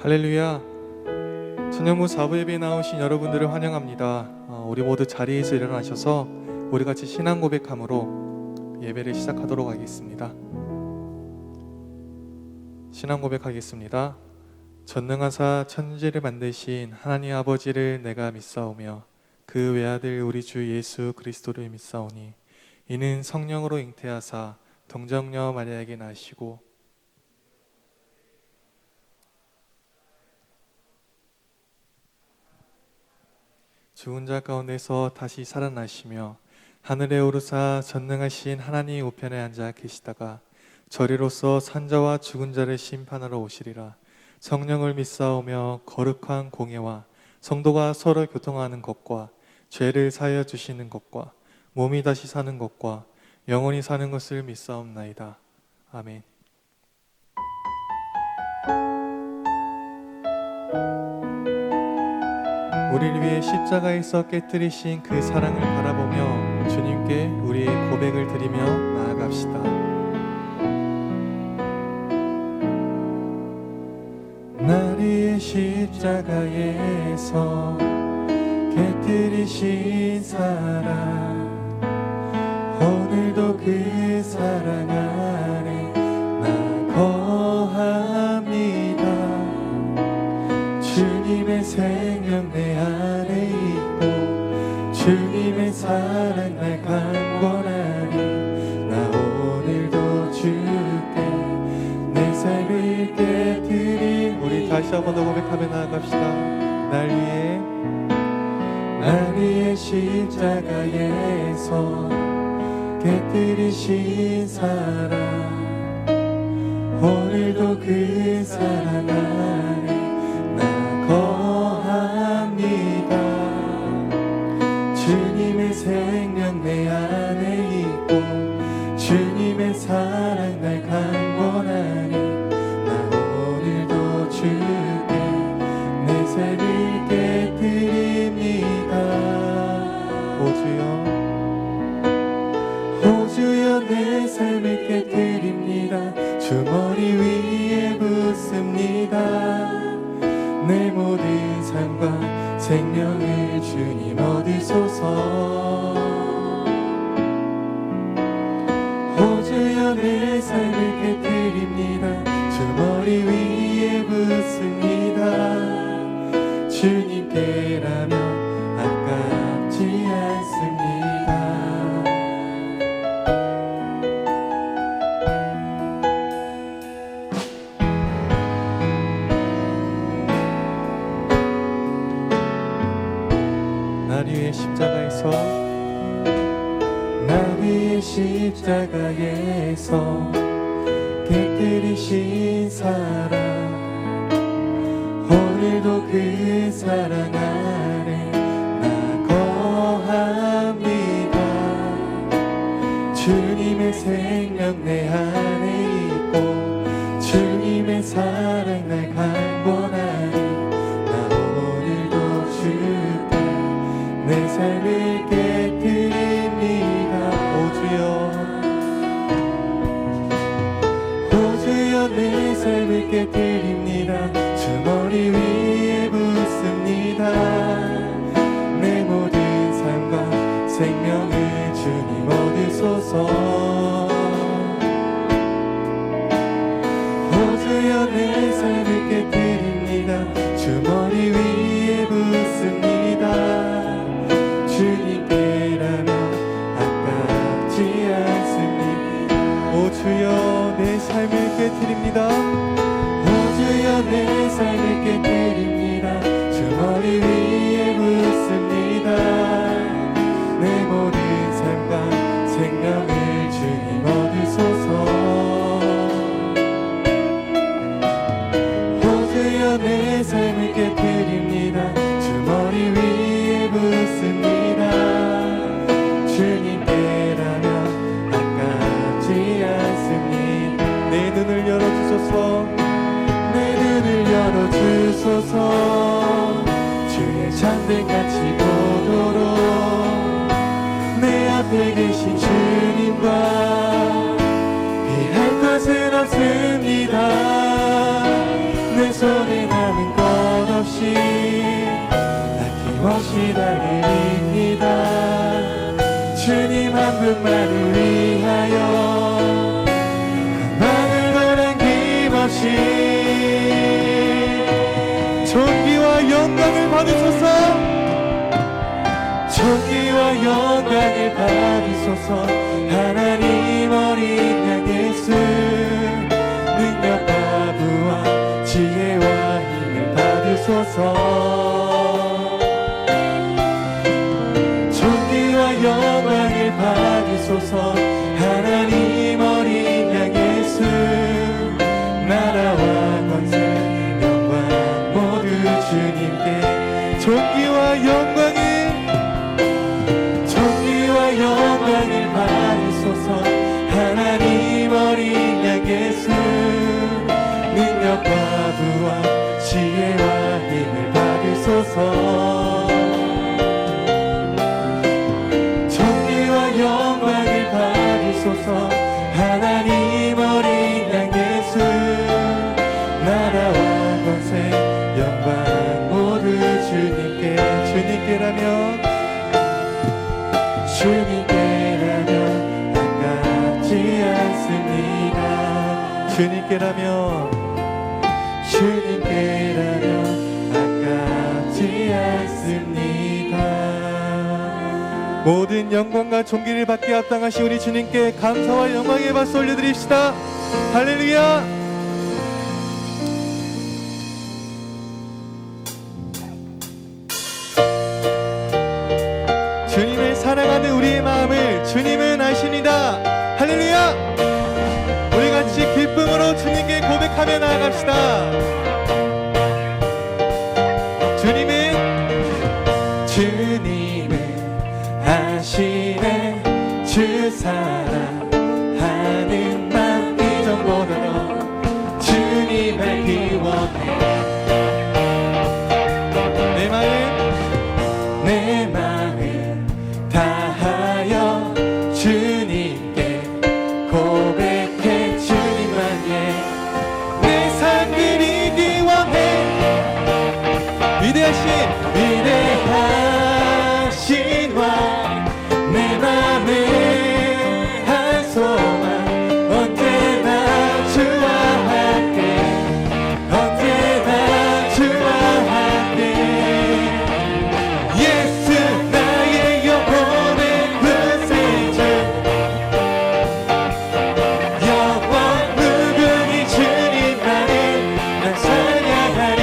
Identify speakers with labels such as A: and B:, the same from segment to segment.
A: 할렐루야. 저녁무 4부 예배에 나오신 여러분들을 환영합니다. 우리 모두 자리에서 일어나셔서 우리 같이 신앙 고백함으로 예배를 시작하도록 하겠습니다. 신앙 고백하겠습니다. 전능하사 천지를 만드신 하나님 아버지를 내가 믿사오며 그 외아들 우리 주 예수 그리스도를 믿사오니 이는 성령으로 잉태하사 동정녀 마리아에게 나시고 죽은 자 가운데서 다시 살아나시며 하늘에 오르사 전능하신 하나님 우편에 앉아 계시다가 저리로서 산자와 죽은 자를 심판하러 오시리라. 성령을 믿사오며 거룩한 공예와 성도가 서로 교통하는 것과 죄를 사하여 주시는 것과 몸이 다시 사는 것과 영원히 사는 것을 믿사옵나이다. 아멘. 우리를 위해 십자가에서 깨뜨리신 그 사랑을 바라보며 주님께 우리의 고백을 드리며 나아갑시다. 날 위해 십자가에서 깨뜨리신 사랑, 오늘도 그 사랑 안에 나 거합니다. 주님의 생명 내 안에 있고 주님의 사랑 날 강권하니 나 오늘도 주께 내 삶을 깨뜨린. 우리 다시 한 번 더 고백하며 나아갑시다. 날 위해 십자가에서 깨뜨리신 사랑, 오늘도 그 사랑 안에 거합니다. 주님의 생명 내 안에 있고 주님의 사랑 날 강권하니 나 오늘도 주께 내 삶을 깨뜨립니다. 오 주여 내 삶을 깨뜨립니다. 주 머리 위에 붓습니다. 내 모든 삶과 생명을 주님 얻으소서. 오 주여 내 삶을 깨뜨립니다. 주 머리 위에 붓습니다. 주님께라면 아깝지 않습니다. 날 위해 십자가에서 깨뜨리신 사랑, 오늘도 그 사랑 안에 나 거합니다. 주님의 생명 내 안에 있고 주님의 사랑 날 강권하니 내 삶을 깨뜨립니다. 오 주여 내 삶을 깨뜨립니다. 주 머리 위에 붓습니다. 내 모든 삶과 생명을 주님 얻으소서. 오 주여 내 삶을 깨뜨립니다. 주 머리 위에 붓습니다. 주님께라면 아깝지 않습니다. 오 주여 내 삶을 깨뜨립니다. 오 주여 내 삶을 깨뜨립니다. 주 머리 위에 붓습니다. 내 모든 삶과 생명을 주님 얻으소서. 오 주여 내 삶을 깨뜨립니다. 주 머리 위에 붓습니다. 주님께라면 아깝지 않습니다. 내 눈을 열어주소서. 내 눈을 열어주소서. 주의 참된같이 보도록 내 앞에 계신 주님과 비할 것은 없습니다. 내 손에 남은 아낌없이 달립니다. 주님 한 분만을 위하여 마음으로 남김없이 존귀와 영광을 받으소서. 존귀와 영광을 받으소서. 하나님 어린 양 예수 능력과 부와 지혜와 힘을 받으소서. 존귀와 영광을 받으소서. 하나님 어린 양 예수 나라와 권세 영광 모두 주님께. 존귀와 영광을 받으소서. 하나님 어린 양 예수 능력과 부와 지혜와 힘을 받으소서. 존귀와 영광을 받으소서. 하나님 어린 양 예수 나라와 권세 영광 모두 주님께. 주님께라면 아깝지 않습니다. 주님께라면 아깝지 않습니다. 모든 영광과 존귀를 받게 합당하신 우리 주님께 감사와 영광의 박수 올려드립시다. 할렐루야. 주님을 사랑하는 우리의 마음을 주님은 아십니다. 할렐루야. 우리 같이 기쁨으로 주님께 고백하며 나아갑시다. 주님은 아시네. 주 사랑하는 마음 이전보다도 주님 알기 원해. 내 마음 다하여 주님께 고백해. 주님만 내 삶 드리기 원해. 위대하신 왕 내 맘에 한 소망 언제나 주와 함께. 언제나 주와 함께. 예수 나의 영혼의 구세주. 영원 무궁히 주님만을 난 찬양하리.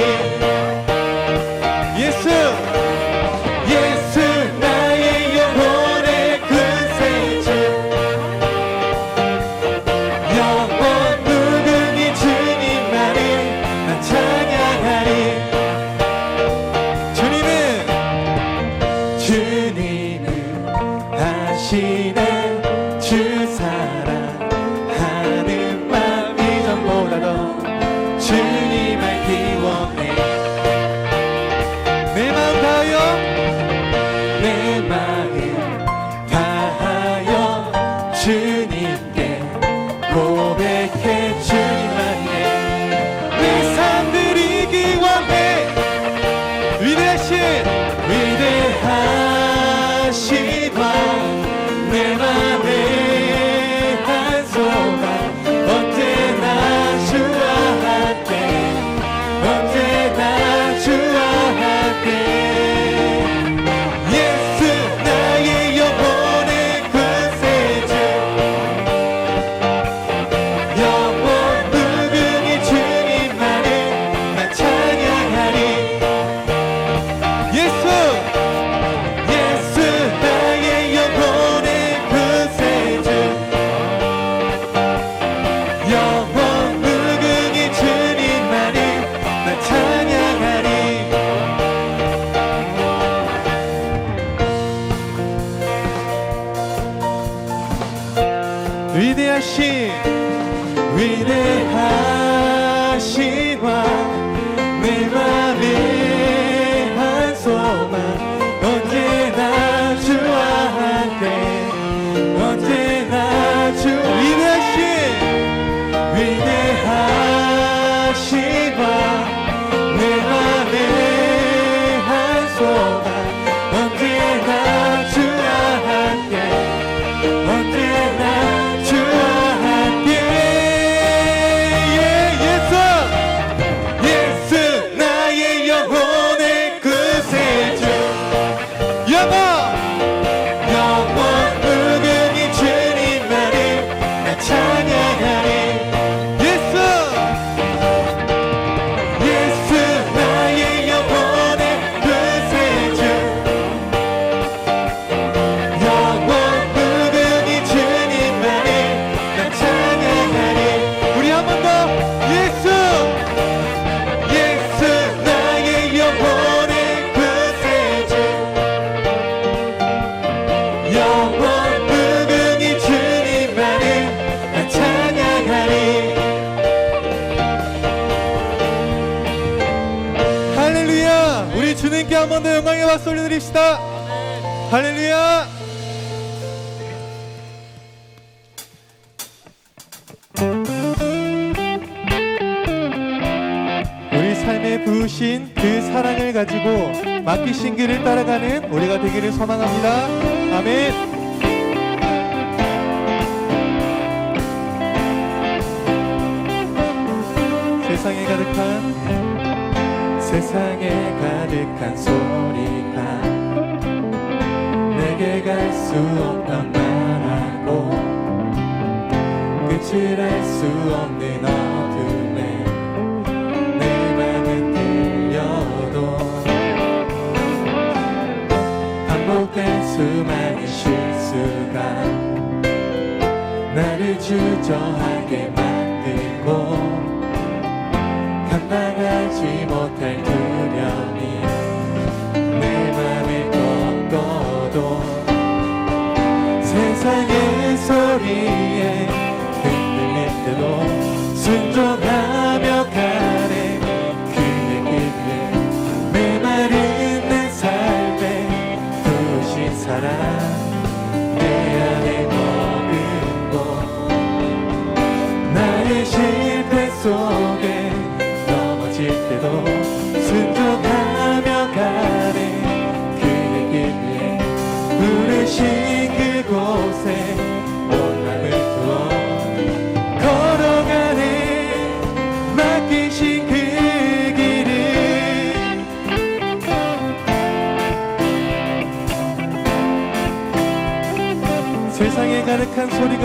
A: 예수 나의 영혼의 구세주. 영원 무궁히 주님만을 난 찬양하리. 주님은 아시네. 주 사랑하는 마음 이전보다도 주님 알기 원해. 내 마음 다하여 주님께 고백해. 주님만 내 삶 드리기 원해. 위대하신 왕 내 맘에 한 소망 언제나 주와 함께. 언제나 주와 함께. 예수 나의 영혼의 구세주. 영원 무궁히 주님만을 난 찬양하리. 예수 나의 영혼의 구세주. 영원 무궁히 주님만을 난 찬양하리. 위대하신 왕 내 맘에 한 소망 언제나 주와 함께. 언제나 주. 위대하신 왕 내 맘에 박수 올려드립시다. 할렐루야. 우리 삶에 부으신 그 사랑을 가지고 맡기신 길을 따라가는 우리가 되기를 소망합니다. 아멘. 세상에 가득한 소리가 내게 갈 수 없단 말하고 끝을 알 수 없는 어둠에 내 맘은 들려도 반복된 수많은 실수가 나를 주저하게 만들고 감당하지 못할 두려움이 내 맘을 꺾어도 세상의 소리에 흔들릴 때도 순종하며 가네. 그의 길에 메마른 내 삶에 부으신 사랑 내 안에 머금고 나의 실패 속에 때도 순종하며 가네. 그의 길에 부르신 그곳에 온 맘을 두어 걸어가네. 맡기신 그 길을 세상에 가득한 소리가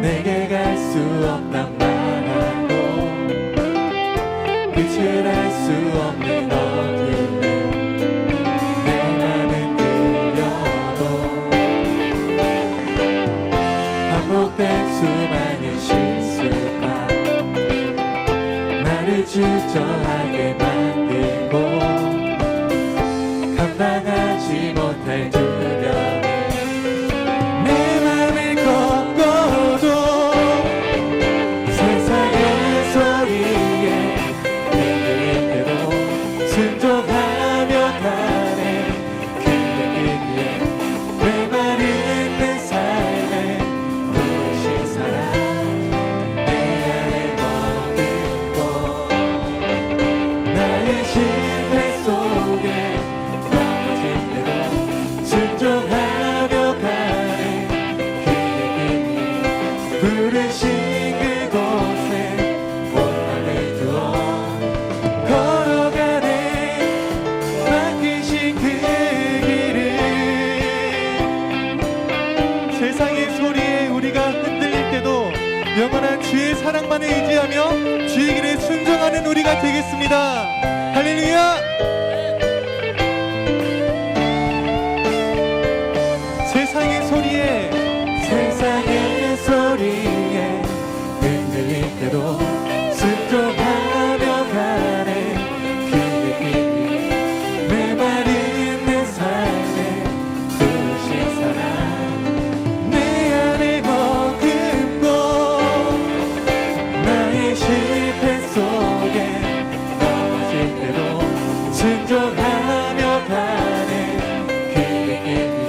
A: 내게 갈 수 없단 말하고 끝을 알 수 없는 어둠에 내 맘은 들려도 반복된 수많은 실수가 나를 주저하게 만들고 감당하지 못할 두려움 부르신 그곳에 온 맘을 두어 걸어가네. 맡기신 그 길을 세상의 소리에 우리가 흔들릴 때도 영원한 주의 사랑만을 의지하며 주의 길에 순종하는 우리가 되겠습니다. 할렐루야. 세상의 소리에 흔들릴 때도 순종하며 가네. 그의 길이 메마른 내 삶에 부으신 사랑 내 안에 머금고 나의 실패 속에 넘어질 때도 순종하며 가네. 그의 길에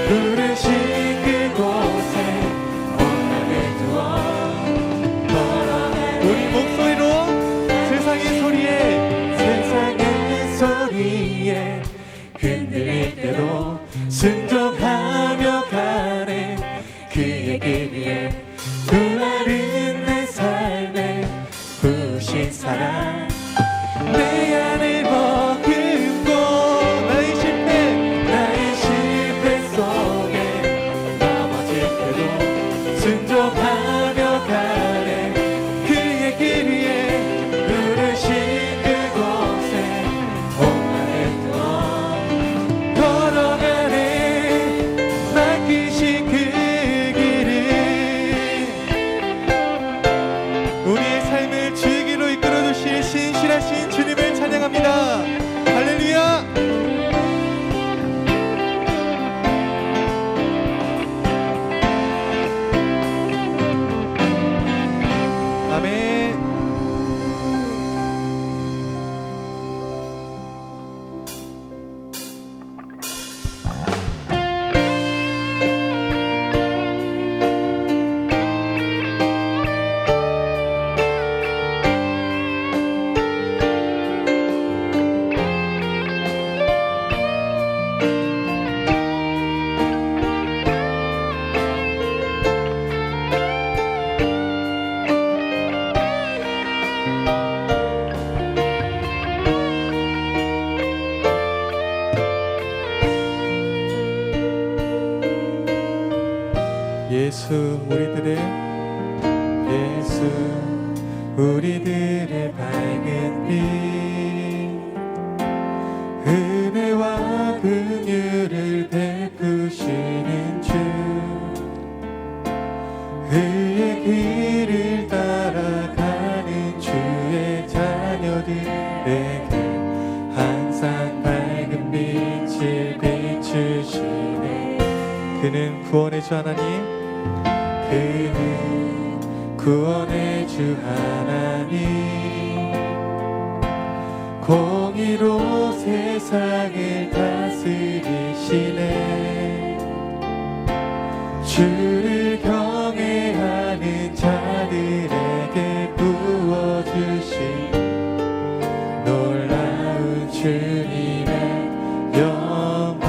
A: 부르신 그곳에 우리 목소리로 세상의 소리에 흔들릴 때도 순종하며 가네. 그의 길에 부활은 내 삶에 부으신 사랑 내 안에 머금고 우리들의 밝은 빛 은혜와 긍휼을 베푸시는 주 그의 길을 따라가는 주의 자녀들에게 항상 밝은 빛을 비추시네. 그는 구원의 주 하나님, 그는 구원의 주 하나님, 공의로 세상을 다스리시네. 주를 경외하는 자들에게 부어주신 놀라운 주님의 영광.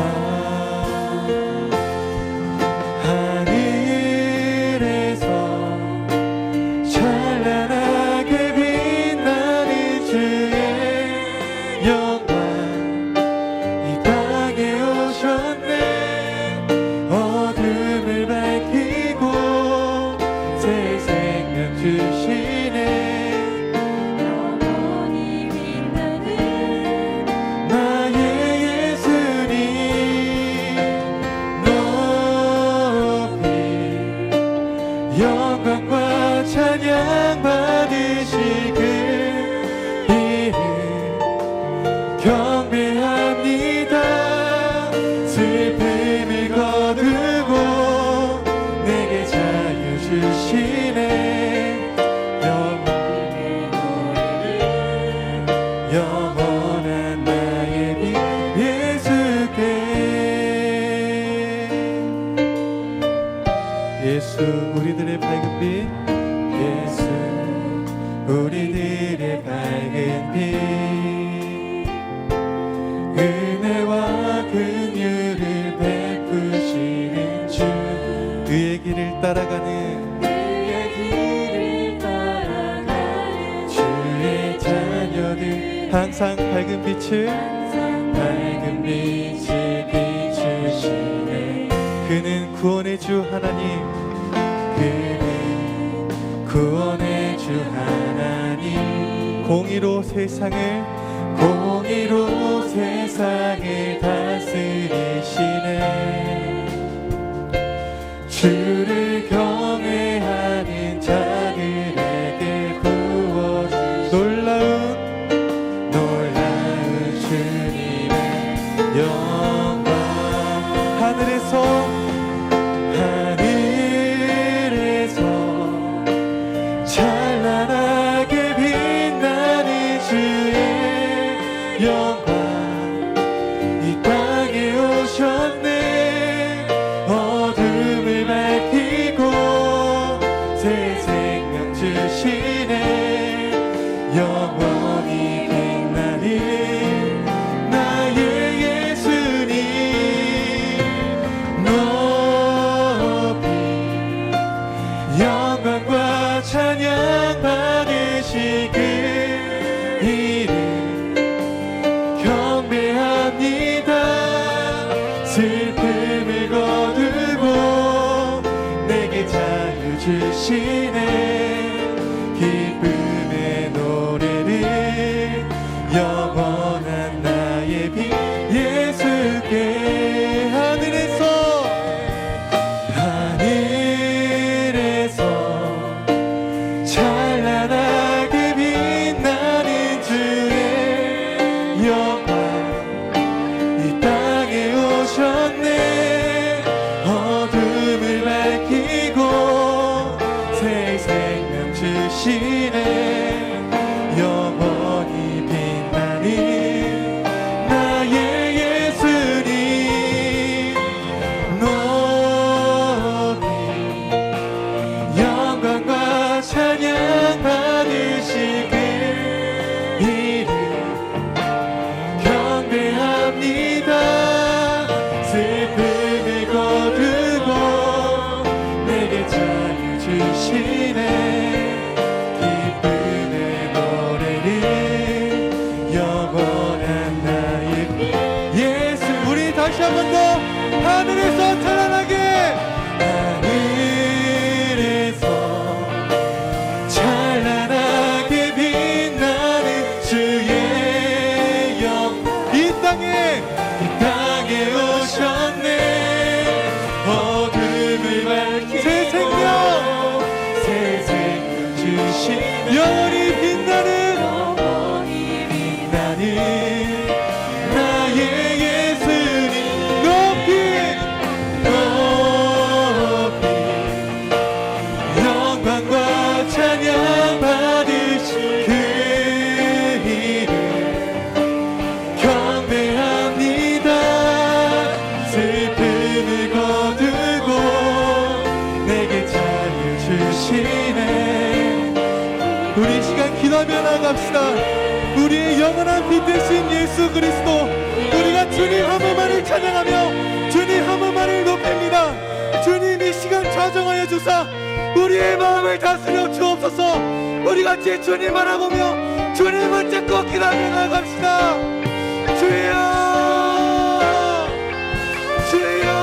A: 하늘에서 찬란하게 빛나는 주의 영광 이 땅에 오셨네. 어둠을 밝히고 새 생명 주시네.
B: 영원히 빛나는
A: 나의 예수님 높이 영광과 찬양 받으시길 이름 경배합니다. 슬픔을 거두고 내게 자유 주시네. 영원한 나의 빛 예수께. 예수 우리들의 밝은 빛, 예수 우리들의 밝은 빛 은혜와 긍휼을 베푸시는 주 그의 길을 따라가는
B: 그의 길을 따라가는
A: 주의 자녀들 항상 밝은 빛을 밝은 빛을 비추시네. 그는 구원의 주 하나님, 그는 구원의 주 하나님, 공의로 세상을 다스리시네. 주를 경외하는 자들에게 부어준 놀라운 주님의 영광. 하늘에서 찬란하게 빛나는 주의 영광 이 땅에 오셨네. 어둠을 밝히고 새 생명 주시네. 영원히 빛나는 나의 예수님 높이 영광과 찬양 받으시길 이름 경배합니다. 슬픔을 거두고 내게 자유 주시네. 기쁨의 노래를 영원한 나의 빛 예수께. 하늘에서 찬란하게 빛나는 주의 영광 이 땅에 오셨네. 어둠을 밝히고 새 생명 주시네. 영원히 빛나는 나의 예수님 높이 영광과 찬양 받으시길 이름 경배합니다. 슬픔을 거두고 내게 자유 주시네. 기쁨의 노래를 영원한 나의 빛 예수. 우리 다시 한 번 더 하늘에서 찬란하게 나아갑시다. 우리의 영원한 빛 되신 예수 그리스도, 우리가 주님 한 분만을 찬양하며 주님 한 분만을 높입니다. 주님 이 시간 좌정하여 주사 우리의 마음을 다스려 주옵소서. 우리 같이 주님 바라보며 주님을 잡고 기다려 나갑시다. 주여 주여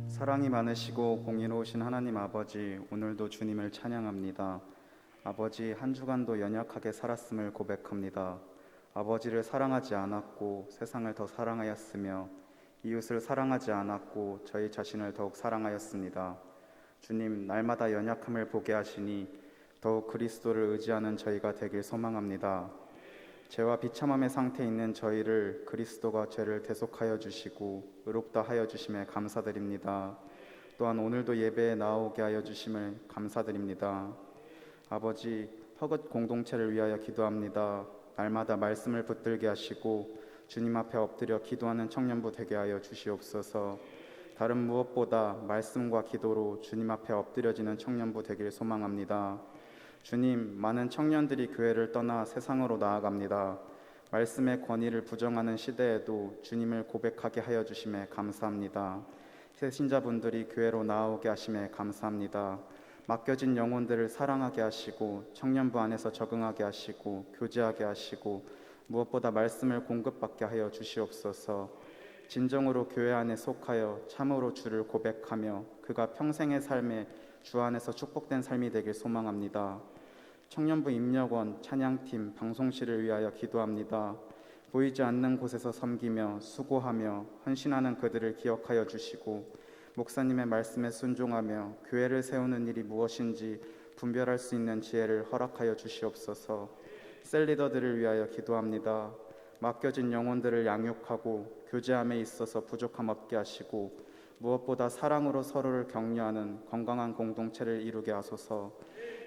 C: 사랑이 많으시고 공의로우신 하나님 아버지, 오늘도 주님을 찬양합니다. 아버지, 한 주간도 연약하게 살았음을 고백합니다. 아버지를 사랑하지 않았고 세상을 더 사랑하였으며 이웃을 사랑하지 않았고 저희 자신을 더욱 사랑하였습니다. 주님, 날마다 연약함을 보게 하시니 더욱 그리스도를 의지하는 저희가 되길 소망합니다. 죄와 비참함의 상태에 있는 저희를 그리스도가 죄를 대속하여 주시고 의롭다 하여 주심에 감사드립니다. 또한 오늘도 예배에 나오게 하여 주심을 감사드립니다. 아버지, 허긋 공동체를 위하여 기도합니다. 날마다 말씀을 붙들게 하시고 주님 앞에 엎드려 기도하는 청년부 되게 하여 주시옵소서. 다른 무엇보다 말씀과 기도로 주님 앞에 엎드려지는 청년부 되길 소망합니다. 주님, 많은 청년들이 교회를 떠나 세상으로 나아갑니다. 말씀의 권위를 부정하는 시대에도 주님을 고백하게 하여 주심에 감사합니다. 새신자분들이 교회로 나오게 하심에 감사합니다. 맡겨진 영혼들을 사랑하게 하시고 청년부 안에서 적응하게 하시고 교제하게 하시고 무엇보다 말씀을 공급받게 하여 주시옵소서. 진정으로 교회 안에 속하여 참으로 주를 고백하며 그가 평생의 삶에 주 안에서 축복된 삶이 되길 소망합니다. 청년부 임력원, 찬양팀, 방송실을 위하여 기도합니다. 보이지 않는 곳에서 섬기며 수고하며 헌신하는 그들을 기억하여 주시고 목사님의 말씀에 순종하며 교회를 세우는 일이 무엇인지 분별할 수 있는 지혜를 허락하여 주시옵소서. 셀리더들을 위하여 기도합니다. 맡겨진 영혼들을 양육하고 교제함에 있어서 부족함 없게 하시고 무엇보다 사랑으로 서로를 격려하는 건강한 공동체를 이루게 하소서.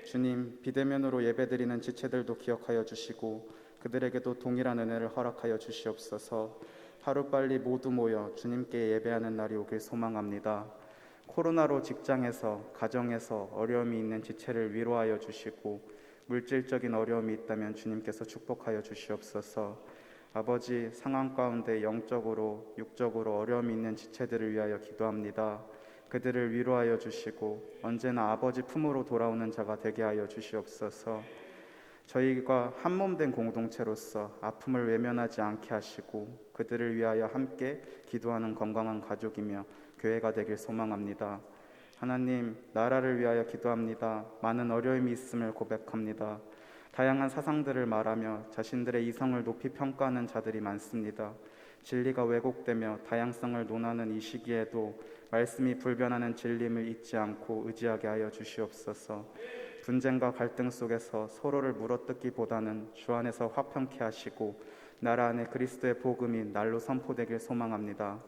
C: 주님, 비대면으로 예배드리는 지체들도 기억하여 주시고 그들에게도 동일한 은혜를 허락하여 주시옵소서. 하루빨리 모두 모여 주님께 예배하는 날이 오길 소망합니다. 코로나로 직장에서, 가정에서 어려움이 있는 지체를 위로하여 주시고 물질적인 어려움이 있다면 주님께서 축복하여 주시옵소서. 아버지, 상황 가운데 영적으로, 육적으로 어려움이 있는 지체들을 위하여 기도합니다. 그들을 위로하여 주시고 언제나 아버지 품으로 돌아오는 자가 되게 하여 주시옵소서. 저희가 한 몸 된 공동체로서 아픔을 외면하지 않게 하시고 그들을 위하여 함께 기도하는 건강한 가족이며 교회가 되길 소망합니다. 하나님, 나라를 위하여 기도합니다. 많은 어려움이 있음을 고백합니다. 다양한 사상들을 말하며 자신들의 이성을 높이 평가하는 자들이 많습니다. 진리가 왜곡되며 다양성을 논하는 이 시기에도 말씀이 불변하는 진림을 잊지 않고 의지하게 하여 주시옵소서. 분쟁과 갈등 속에서 서로를 물어뜯기보다는 주 안에서 화평케 하시고 나라 안에 그리스도의 복음이 날로 선포되길 소망합니다.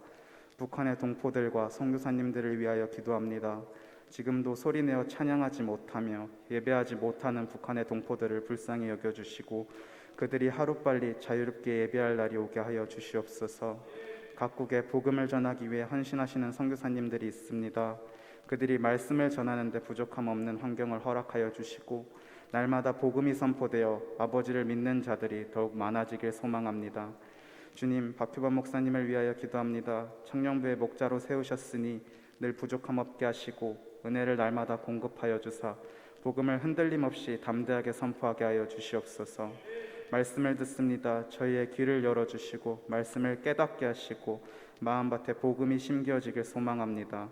C: 북한의 동포들과 선교사님들을 위하여 기도합니다. 지금도 소리내어 찬양하지 못하며 예배하지 못하는 북한의 동포들을 불쌍히 여겨주시고 그들이 하루빨리 자유롭게 예배할 날이 오게 하여 주시옵소서. 각국에 복음을 전하기 위해 헌신하시는 선교사님들이 있습니다. 그들이 말씀을 전하는 데 부족함 없는 환경을 허락하여 주시고 날마다 복음이 선포되어 아버지를 믿는 자들이 더욱 많아지길 소망합니다. 주님, 박규범 목사님을 위하여 기도합니다. 청년부의 목자로 세우셨으니 늘 부족함 없게 하시고 은혜를 날마다 공급하여 주사 복음을 흔들림 없이 담대하게 선포하게 하여 주시옵소서. 말씀을 듣습니다. 저희의 귀를 열어주시고 말씀을 깨닫게 하시고 마음밭에 복음이 심겨지길 소망합니다.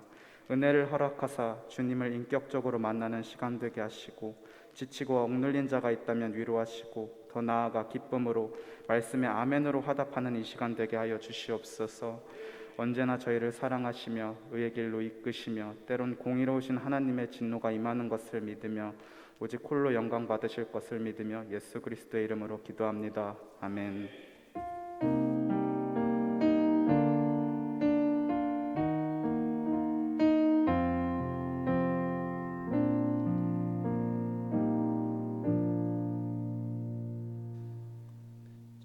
C: 은혜를 허락하사 주님을 인격적으로 만나는 시간 되게 하시고 지치고 억눌린 자가 있다면 위로하시고 더 나아가 기쁨으로 말씀에 아멘으로 화답하는 이 시간 되게 하여 주시옵소서. 언제나 저희를 사랑하시며 의의 길로 이끄시며 때론 공의로우신 하나님의 진노가 임하는 것을 믿으며 오직 홀로 영광 받으실 것을 믿으며 예수 그리스도의 이름으로 기도합니다. 아멘.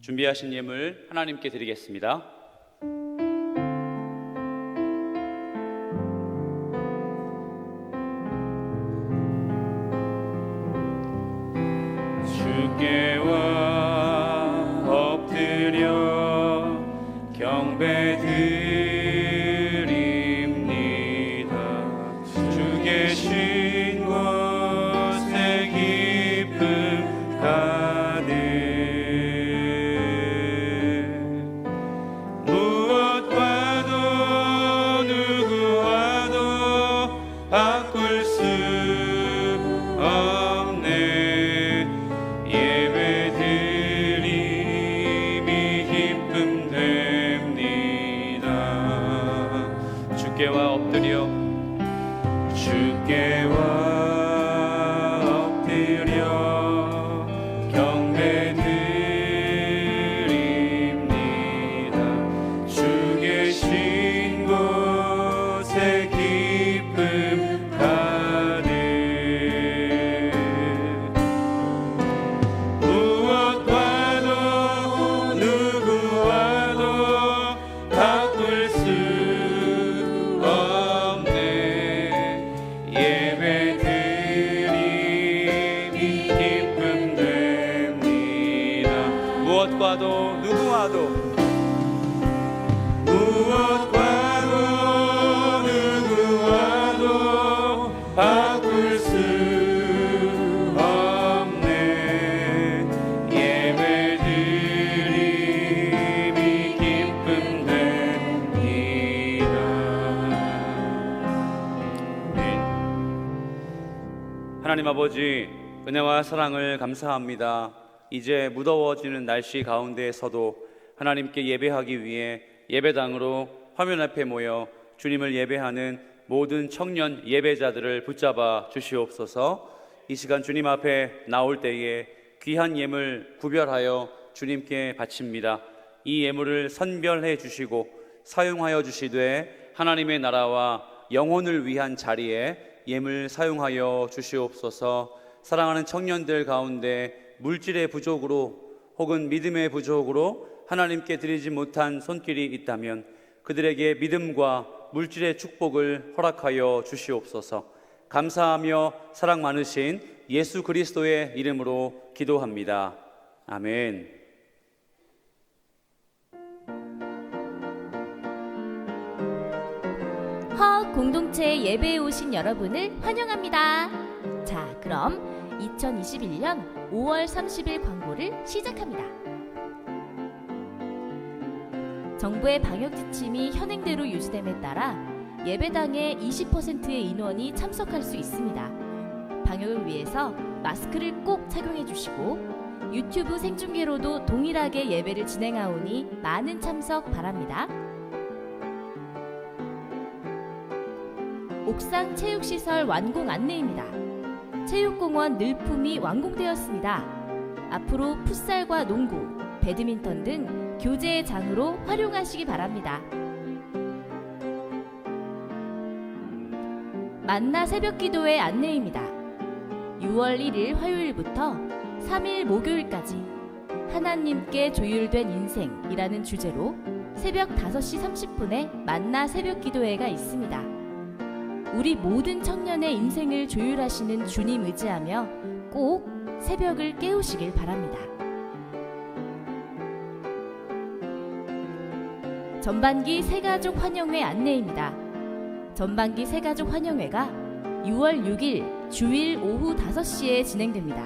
D: 준비하신 예물 하나님께 드리겠습니다. 주께와 엎드려 경배드립니다. 주 계신 곳에 기쁨 가득 무엇과도 누구와도 바꿀 수 없네. 예배드림이 기쁨 됩니다. 주께와 엎드려 경배드립니다. 주 계신 곳에 기쁨 가득 무엇과도 누구와도 바꿀 수 없네. 예배드림이 기쁨 됩니다. 무엇과도 누구와도 바꿀 수 없네. 예배드림이 기쁨 됩니다. 아멘. 하나님 아버지, 은혜와 사랑을 감사합니다. 이제 무더워지는 날씨 가운데에서도 하나님께 예배하기 위해 예배당으로 화면 앞에 모여 주님을 예배하는 모든 청년 예배자들을 붙잡아 주시옵소서. 이 시간 주님 앞에 나올 때에 귀한 예물 구별하여 주님께 바칩니다. 이 예물을 선별해 주시고 사용하여 주시되 하나님의 나라와 영혼을 위한 자리에 예물 사용하여 주시옵소서. 사랑하는 청년들 가운데 물질의 부족으로 혹은 믿음의 부족으로 하나님께 드리지 못한 손길이 있다면 그들에게 믿음과 물질의 축복을 허락하여 주시옵소서. 감사하며 사랑 많으신 예수 그리스도의 이름으로 기도합니다. 아멘.
B: 허 공동체 예배에 오신 여러분을 환영합니다. 자, 그럼 2021년 5월 30일 광고를 시작합니다. 정부의 방역 지침이 현행대로 유지됨에 따라 예배당에 20%의 인원이 참석할 수 있습니다. 방역을 위해서 마스크를 꼭 착용해 주시고 유튜브 생중계로도 동일하게 예배를 진행하오니 많은 참석 바랍니다. 옥상 체육시설 완공 안내입니다. 체육공원 늘품이 완공되었습니다. 앞으로 풋살과 농구, 배드민턴 등 교제의 장으로 활용하시기 바랍니다. 만나 새벽기도회 안내입니다. 6월 1일 화요일부터 3일 목요일까지 하나님께 조율된 인생이라는 주제로 새벽 5시 30분에 만나 새벽기도회가 있습니다. 우리 모든 청년의 인생을 조율하시는 주님 의지하며 꼭 새벽을 깨우시길 바랍니다. 전반기 새가족 환영회 안내입니다. 전반기 새가족 환영회가 6월 6일 주일 오후 5시에 진행됩니다.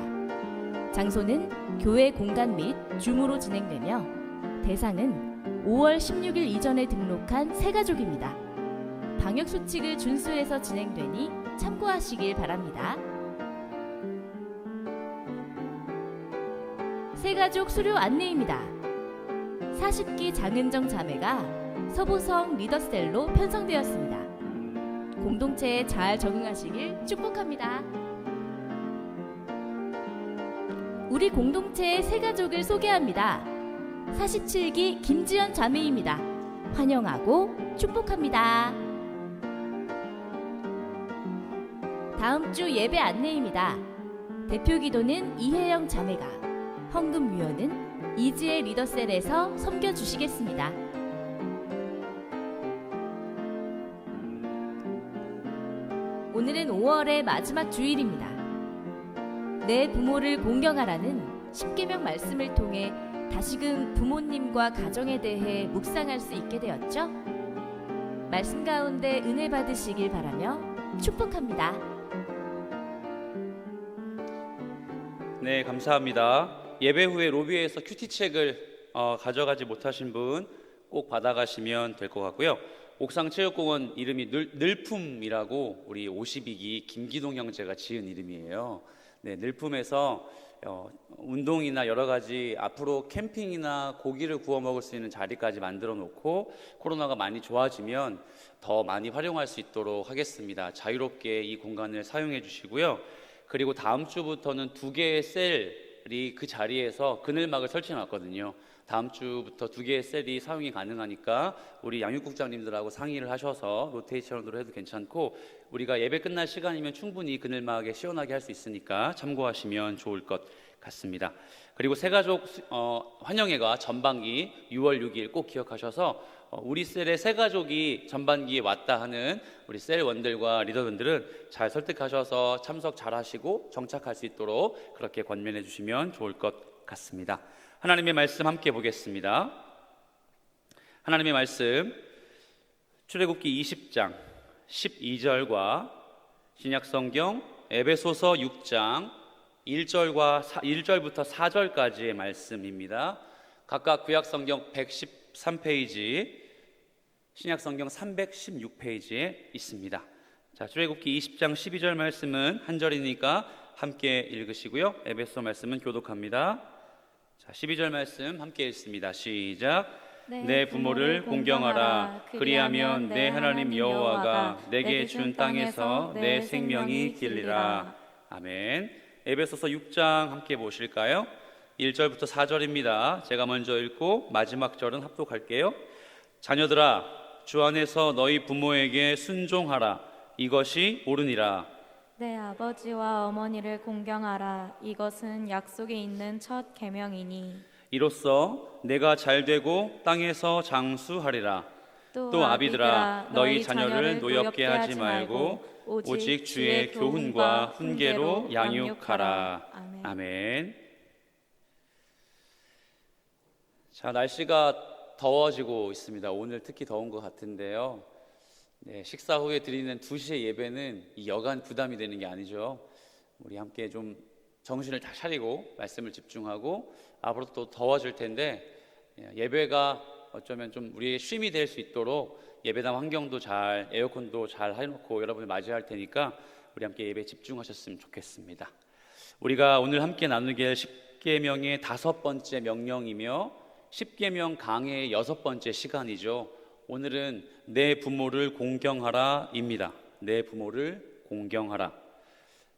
B: 장소는 교회 공간 및 줌으로 진행되며 대상은 5월 16일 이전에 등록한 새가족입니다. 방역 수칙을 준수해서 진행되니 참고하시길 바랍니다. 새가족 수료 안내입니다. 40기 장은정 자매가 서보성 리더셀로 편성되었습니다. 공동체에 잘 적응하시길 축복합니다. 우리 공동체의 새가족을 소개합니다. 47기 김지연 자매입니다. 환영하고 축복합니다. 다음 주 예배 안내입니다. 대표 기도는 이혜영 자매가, 헌금 위원은 이지혜 리더셀에서 섬겨주시겠습니다. 오늘은 5월의 마지막 주일입니다. 내 부모를 공경하라는 10계명 말씀을 통해 다시금 부모님과 가정에 대해 묵상할 수 있게 되었죠? 말씀 가운데 은혜 받으시길 바라며 축복합니다.
D: 네, 감사합니다. 예배 후에 로비에서 큐티책을 가져가지 못하신 분 꼭 받아가시면 될 것 같고요. 옥상체육공원 이름이 늘품이라고 우리 52기 김기동 형제가 지은 이름이에요. 네, 늘품에서 운동이나 여러 가지 앞으로 캠핑이나 고기를 구워 먹을 수 있는 자리까지 만들어 놓고 코로나가 많이 좋아지면 더 많이 활용할 수 있도록 하겠습니다. 자유롭게 이 공간을 사용해 주시고요. 그리고 다음 주부터는 2개의 셀이 그 자리에서 그늘막을 설치해 놨거든요. 다음 주부터 2개의 셀이 사용이 가능하니까 우리 양육국장님들하고 상의를 하셔서 로테이션으로 해도 괜찮고, 우리가 예배 끝날 시간이면 충분히 그늘막에 시원하게 할 수 있으니까 참고하시면 좋을 것 같습니다. 그리고 새가족 환영회가 전반기 6월 6일 꼭 기억하셔서 우리 셀에 새가족이 전반기에 왔다 하는 우리 셀원들과 리더분들은 잘 설득하셔서 참석 잘 하시고 정착할 수 있도록 그렇게 권면해 주시면 좋을 것 같습니다. 하나님의 말씀 함께 보겠습니다. 하나님의 말씀 출애굽기 20장 12절과 신약성경 에베소서 6장 1절부터 4절까지의 말씀입니다. 각각 구약성경 113페이지, 신약성경 316페이지에 있습니다. 자, 출애굽기 20장 12절 말씀은 한 절이니까 함께 읽으시고요. 에베소 말씀은 교독합니다. 자, 12절 말씀 함께 읽습니다. 시작. 내 부모를 공경하라. 그리하면 내 하나님 여호와가 내게 준 땅에서 내 생명이 길리라. 아멘. 에베소서 6장 함께 보실까요? 1절부터 4절입니다. 제가 먼저 읽고 마지막 절은 합독할게요. 자녀들아, 주 안에서 너희 부모에게 순종하라. 이것이 옳으니라.
E: 내 아버지와 어머니를 공경하라. 이것은 약속에 있는 첫 계명이니.
D: 이로써 내가 잘되고 땅에서 장수하리라. 또 아비들아, 너희 자녀를 노엽게 하지 말고 오직 주의 교훈과 훈계로 양육하라. 아멘. 자, 날씨가 더워지고 있습니다. 오늘 특히 더운 것 같은데요. 네, 식사 후에 드리는 2시의 예배는 이 여간 부담이 되는 게 아니죠. 우리 함께 좀 정신을 다 차리고 말씀을 집중하고, 앞으로 또 더워질 텐데 예배가 어쩌면 좀 우리의 쉼이 될 수 있도록 예배당 환경도 잘, 에어컨도 잘 해놓고 여러분을 맞이할 테니까 우리 함께 예배에 집중하셨으면 좋겠습니다. 우리가 오늘 함께 나누게 할 10계명의 5번째 명령이며 10계명 강해의 6번째 시간이죠. 오늘은 내 부모를 공경하라입니다. 내 부모를 공경하라.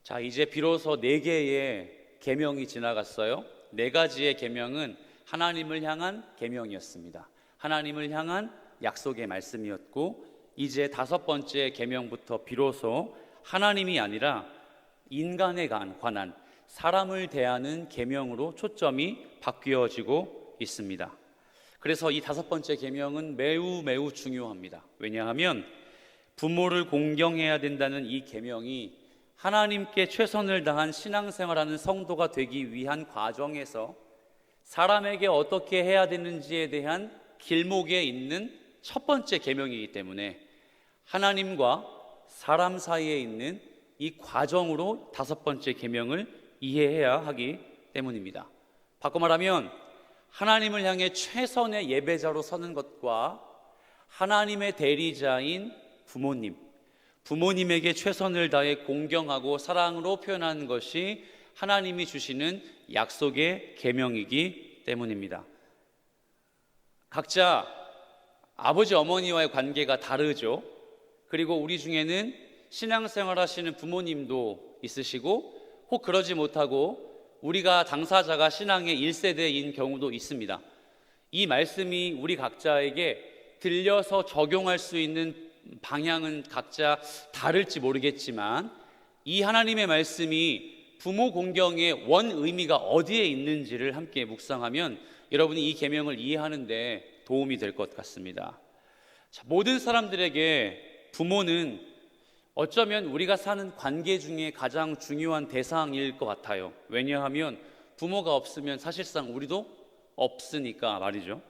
D: 자, 이제 비로소 4개의 계명이 지나갔어요. 4가지의 계명은 하나님을 향한 계명이었습니다. 하나님을 향한 약속의 말씀이었고, 이제 5번째 계명부터 비로소 하나님이 아니라 인간에 관한 사람을 대하는 계명으로 초점이 바뀌어지고 있습니다. 그래서 이 5번째 계명은 매우 중요합니다. 왜냐하면 부모를 공경해야 된다는 이 계명이 하나님께 최선을 다한 신앙생활하는 성도가 되기 위한 과정에서 사람에게 어떻게 해야 되는지에 대한 길목에 있는 첫 번째 계명이기 때문에 하나님과 사람 사이에 있는 이 과정으로 5번째 계명을 이해해야 하기 때문입니다. 바꿔 말하면 하나님을 향해 최선의 예배자로 서는 것과 하나님의 대리자인 부모님에게 최선을 다해 공경하고 사랑으로 표현하는 것이 하나님이 주시는 약속의 계명이기 때문입니다. 각자 아버지 어머니와의 관계가 다르죠. 그리고 우리 중에는 신앙생활 하시는 부모님도 있으시고, 혹 그러지 못하고 우리가 당사자가 신앙의 1세대인 경우도 있습니다. 이 말씀이 우리 각자에게 들려서 적용할 수 있는 방향은 각자 다를지 모르겠지만, 이 하나님의 말씀이 부모 공경의 원 의미가 어디에 있는지를 함께 묵상하면 여러분이 이 계명을 이해하는 데 도움이 될 것 같습니다. 자, 모든 사람들에게 부모는 어쩌면 우리가 사는 관계 중에 가장 중요한 대상일 것 같아요. 왜냐하면 부모가 없으면 사실상 우리도 없으니까 말이죠.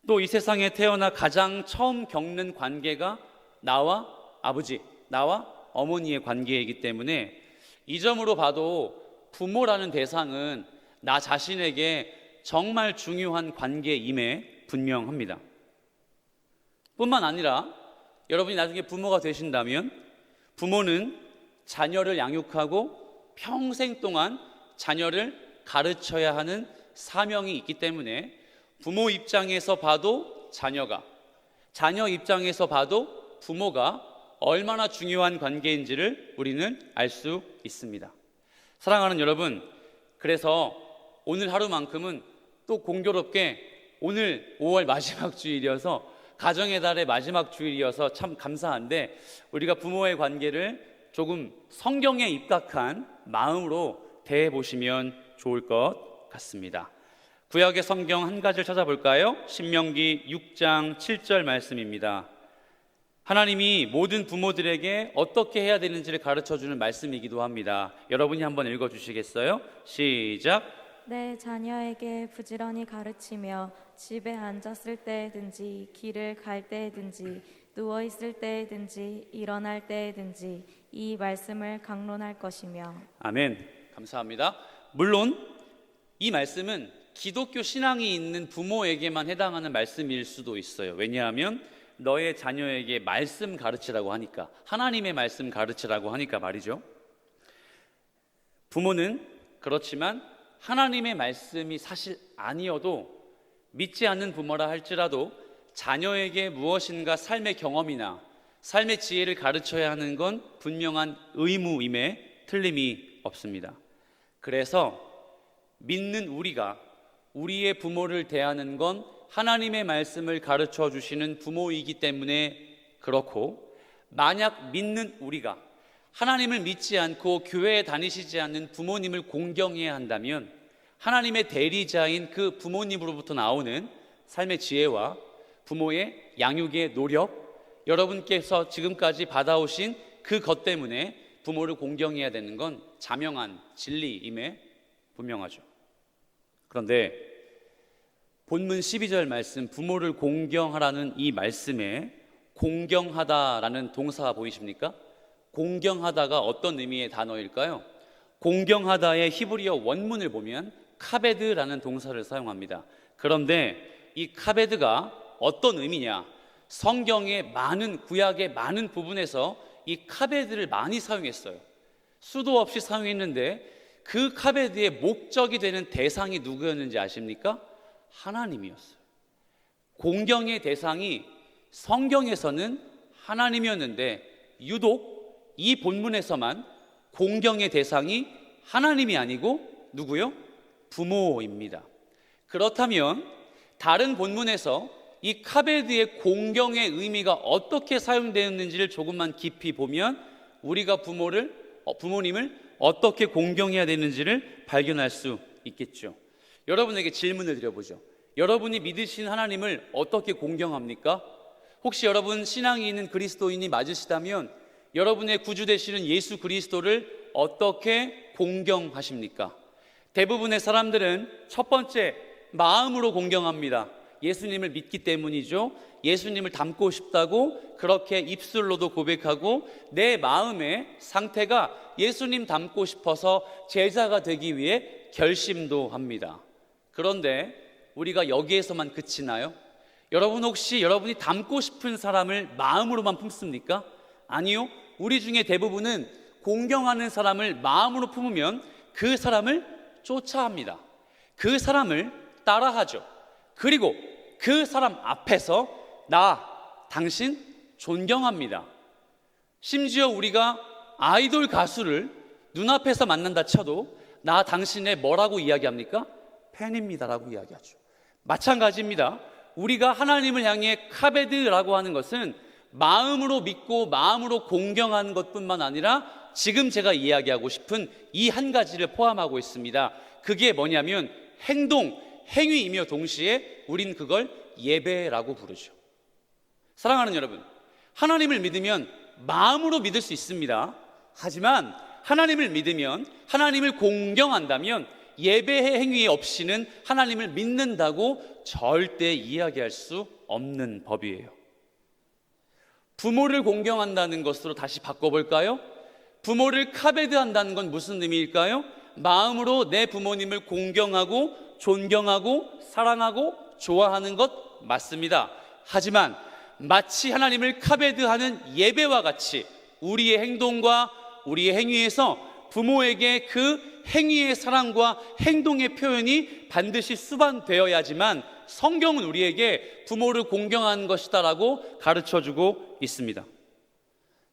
D: 또 이 세상에 태어나 가장 처음 겪는 관계가 나와 아버지, 나와 어머니의 관계이기 때문에 이 점으로 봐도 부모라는 대상은 나 자신에게 정말 중요한 관계임에 분명합니다. 뿐만 아니라 여러분이 나중에 부모가 되신다면 부모는 자녀를 양육하고 평생 동안 자녀를 가르쳐야 하는 사명이 있기 때문에 부모 입장에서 봐도 자녀가, 자녀 입장에서 봐도 부모가 얼마나 중요한 관계인지를 우리는 알 수 있습니다. 사랑하는 여러분, 그래서 오늘 하루만큼은 또 공교롭게 오늘 5월 마지막 주일이어서 가정의 달의 마지막 주일이어서 참 감사한데, 우리가 부모의 관계를 조금 성경에 입각한 마음으로 대해보시면 좋을 것 같습니다. 구약의 성경 한 가지를 찾아볼까요? 신명기 6장 7절 말씀입니다. 하나님이 모든 부모들에게 어떻게 해야 되는지를 가르쳐주는 말씀이기도 합니다. 여러분이 한번 읽어주시겠어요? 시작.
E: 내 자녀에게 부지런히 가르치며 집에 앉았을 때든지 길을 갈 때든지 누워 있을 때든지 일어날 때든지 이 말씀을 강론할 것이며.
D: 아멘. 감사합니다. 물론 이 말씀은 기독교 신앙이 있는 부모에게만 해당하는 말씀일 수도 있어요. 왜냐하면 너의 자녀에게 말씀 가르치라고 하니까, 하나님의 말씀 가르치라고 하니까 말이죠. 부모는 그렇지만 하나님의 말씀이 사실 아니어도, 믿지 않는 부모라 할지라도 자녀에게 무엇인가 삶의 경험이나 삶의 지혜를 가르쳐야 하는 건 분명한 의무임에 틀림이 없습니다. 그래서 믿는 우리가 우리의 부모를 대하는 건 하나님의 말씀을 가르쳐 주시는 부모이기 때문에 그렇고, 만약 믿는 우리가 하나님을 믿지 않고 교회에 다니시지 않는 부모님을 공경해야 한다면 하나님의 대리자인 그 부모님으로부터 나오는 삶의 지혜와 부모의 양육의 노력, 여러분께서 지금까지 받아오신 그것 때문에 부모를 공경해야 되는 건 자명한 진리임에 분명하죠. 그런데 본문 12절 말씀, 부모를 공경하라는 이 말씀에 공경하다라는 동사 보이십니까? 공경하다가 어떤 의미의 단어일까요? 공경하다의 히브리어 원문을 보면 카베드라는 동사를 사용합니다. 그런데 이 카베드가 어떤 의미냐? 성경의 많은, 구약의 많은 부분에서 이 카베드를 많이 사용했어요. 수도 없이 사용했는데 그 카베드의 목적이 되는 대상이 누구였는지 아십니까? 하나님이었어요. 공경의 대상이 성경에서는 하나님이었는데 유독 이 본문에서만 공경의 대상이 하나님이 아니고 누구요? 부모입니다. 그렇다면 다른 본문에서 이 카베드의 공경의 의미가 어떻게 사용되었는지를 조금만 깊이 보면 우리가 부모님을 어떻게 공경해야 되는지를 발견할 수 있겠죠. 여러분에게 질문을 드려보죠. 여러분이 믿으신 하나님을 어떻게 공경합니까? 혹시 여러분 신앙이 있는 그리스도인이 맞으시다면 여러분의 구주 되시는 예수 그리스도를 어떻게 공경하십니까? 대부분의 사람들은 첫 번째, 마음으로 공경합니다. 예수님을 믿기 때문이죠. 예수님을 닮고 싶다고 그렇게 입술로도 고백하고 내 마음의 상태가 예수님 닮고 싶어서 제자가 되기 위해 결심도 합니다. 그런데 우리가 여기에서만 그치나요? 여러분 혹시 여러분이 닮고 싶은 사람을 마음으로만 품습니까? 아니요. 우리 중에 대부분은 공경하는 사람을 마음으로 품으면 그 사람을 쫓아합니다. 그 사람을 따라하죠. 그리고 그 사람 앞에서 당신 존경합니다. 심지어 우리가 아이돌 가수를 눈앞에서 만난다 쳐도 당신의 뭐라고 이야기합니까? 팬입니다라고 이야기하죠. 마찬가지입니다. 우리가 하나님을 향해 카베드라고 하는 것은 마음으로 믿고 마음으로 공경하는 것뿐만 아니라 지금 제가 이야기하고 싶은 이 한 가지를 포함하고 있습니다. 그게 뭐냐면 행위이며 동시에 우린 그걸 예배라고 부르죠. 사랑하는 여러분, 하나님을 믿으면 마음으로 믿을 수 있습니다. 하지만 하나님을 믿으면, 하나님을 공경한다면 예배의 행위 없이는 하나님을 믿는다고 절대 이야기할 수 없는 법이에요. 부모를 공경한다는 것으로 다시 바꿔볼까요? 부모를 카베드한다는 건 무슨 의미일까요? 마음으로 내 부모님을 공경하고 존경하고 사랑하고 좋아하는 것 맞습니다. 하지만 마치 하나님을 카베드하는 예배와 같이 우리의 행동과 우리의 행위에서 부모에게 그 행위의 사랑과 행동의 표현이 반드시 수반되어야지만 성경은 우리에게 부모를 공경하는 것이다라고 가르쳐주고 있습니다.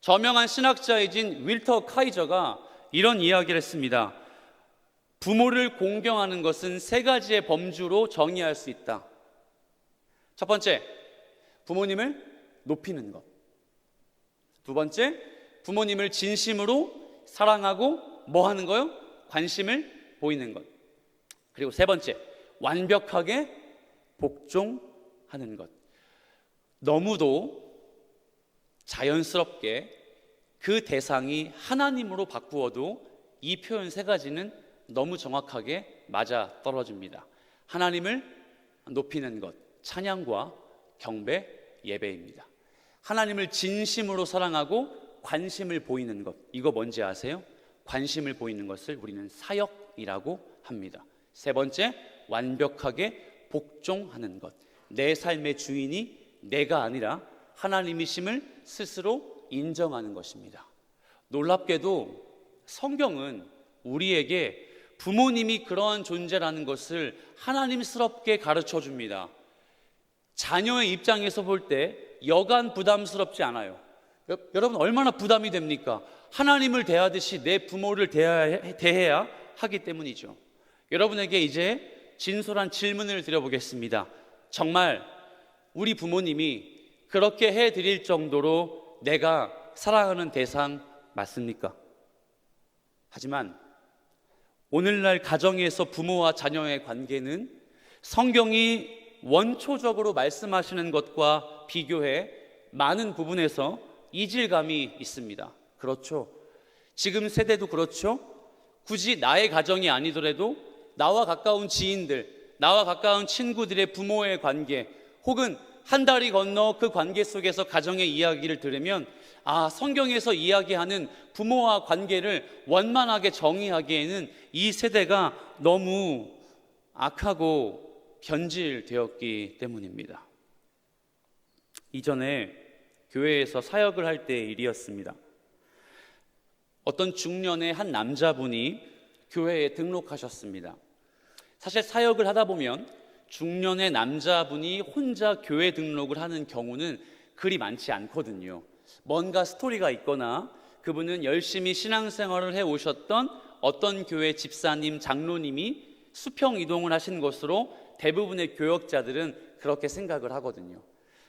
D: 저명한 신학자이신 윌터 카이저가 이런 이야기를 했습니다. 부모를 공경하는 것은 세 가지의 범주로 정의할 수 있다. 첫 번째, 부모님을 높이는 것. 두 번째, 부모님을 진심으로 사랑하고 뭐 하는 거요? 관심을 보이는 것. 그리고 세 번째, 완벽하게 복종하는 것. 너무도 자연스럽게 그 대상이 하나님으로 바꾸어도 이 표현 세 가지는 너무 정확하게 맞아 떨어집니다. 하나님을 높이는 것, 찬양과 경배, 예배입니다. 하나님을 진심으로 사랑하고 관심을 보이는 것, 이거 뭔지 아세요? 관심을 보이는 것을 우리는 사역이라고 합니다. 세 번째, 완벽하게 복종하는 것. 내 삶의 주인이 내가 아니라 하나님이심을 스스로 인정하는 것입니다. 놀랍게도 성경은 우리에게 부모님이 그러한 존재라는 것을 하나님스럽게 가르쳐 줍니다. 자녀의 입장에서 볼 때 여간 부담스럽지 않아요. 여러분 얼마나 부담이 됩니까? 하나님을 대하듯이 내 부모를 대해야 하기 때문이죠. 여러분에게 이제 진솔한 질문을 드려보겠습니다. 정말 우리 부모님이 그렇게 해드릴 정도로 내가 사랑하는 대상 맞습니까? 하지만 오늘날 가정에서 부모와 자녀의 관계는 성경이 원초적으로 말씀하시는 것과 비교해 많은 부분에서 이질감이 있습니다. 그렇죠. 지금 세대도 그렇죠. 굳이 나의 가정이 아니더라도 나와 가까운 지인들, 나와 가까운 친구들의 부모의 관계, 혹은 한 다리 건너 그 관계 속에서 가정의 이야기를 들으면 성경에서 이야기하는 부모와 관계를 원만하게 정의하기에는 이 세대가 너무 악하고 변질되었기 때문입니다. 이전에 교회에서 사역을 할 때의 일이었습니다. 어떤 중년의 한 남자분이 교회에 등록하셨습니다. 사실 사역을 하다 보면 중년의 남자분이 혼자 교회 등록을 하는 경우는 그리 많지 않거든요. 뭔가 스토리가 있거나 그분은 열심히 신앙생활을 해오셨던 어떤 교회 집사님, 장로님이 수평 이동을 하신 것으로 대부분의 교역자들은 그렇게 생각을 하거든요.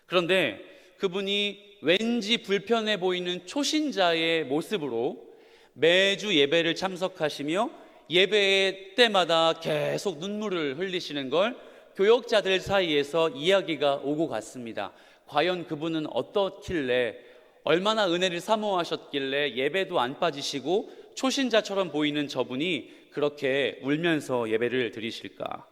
D: 그런데 그분이 왠지 불편해 보이는 초신자의 모습으로 매주 예배를 참석하시며 예배 때마다 계속 눈물을 흘리시는 걸 교역자들 사이에서 이야기가 오고 갔습니다. 과연 그분은 어떻길래, 얼마나 은혜를 사모하셨길래 예배도 안 빠지시고 초신자처럼 보이는 저분이 그렇게 울면서 예배를 드리실까?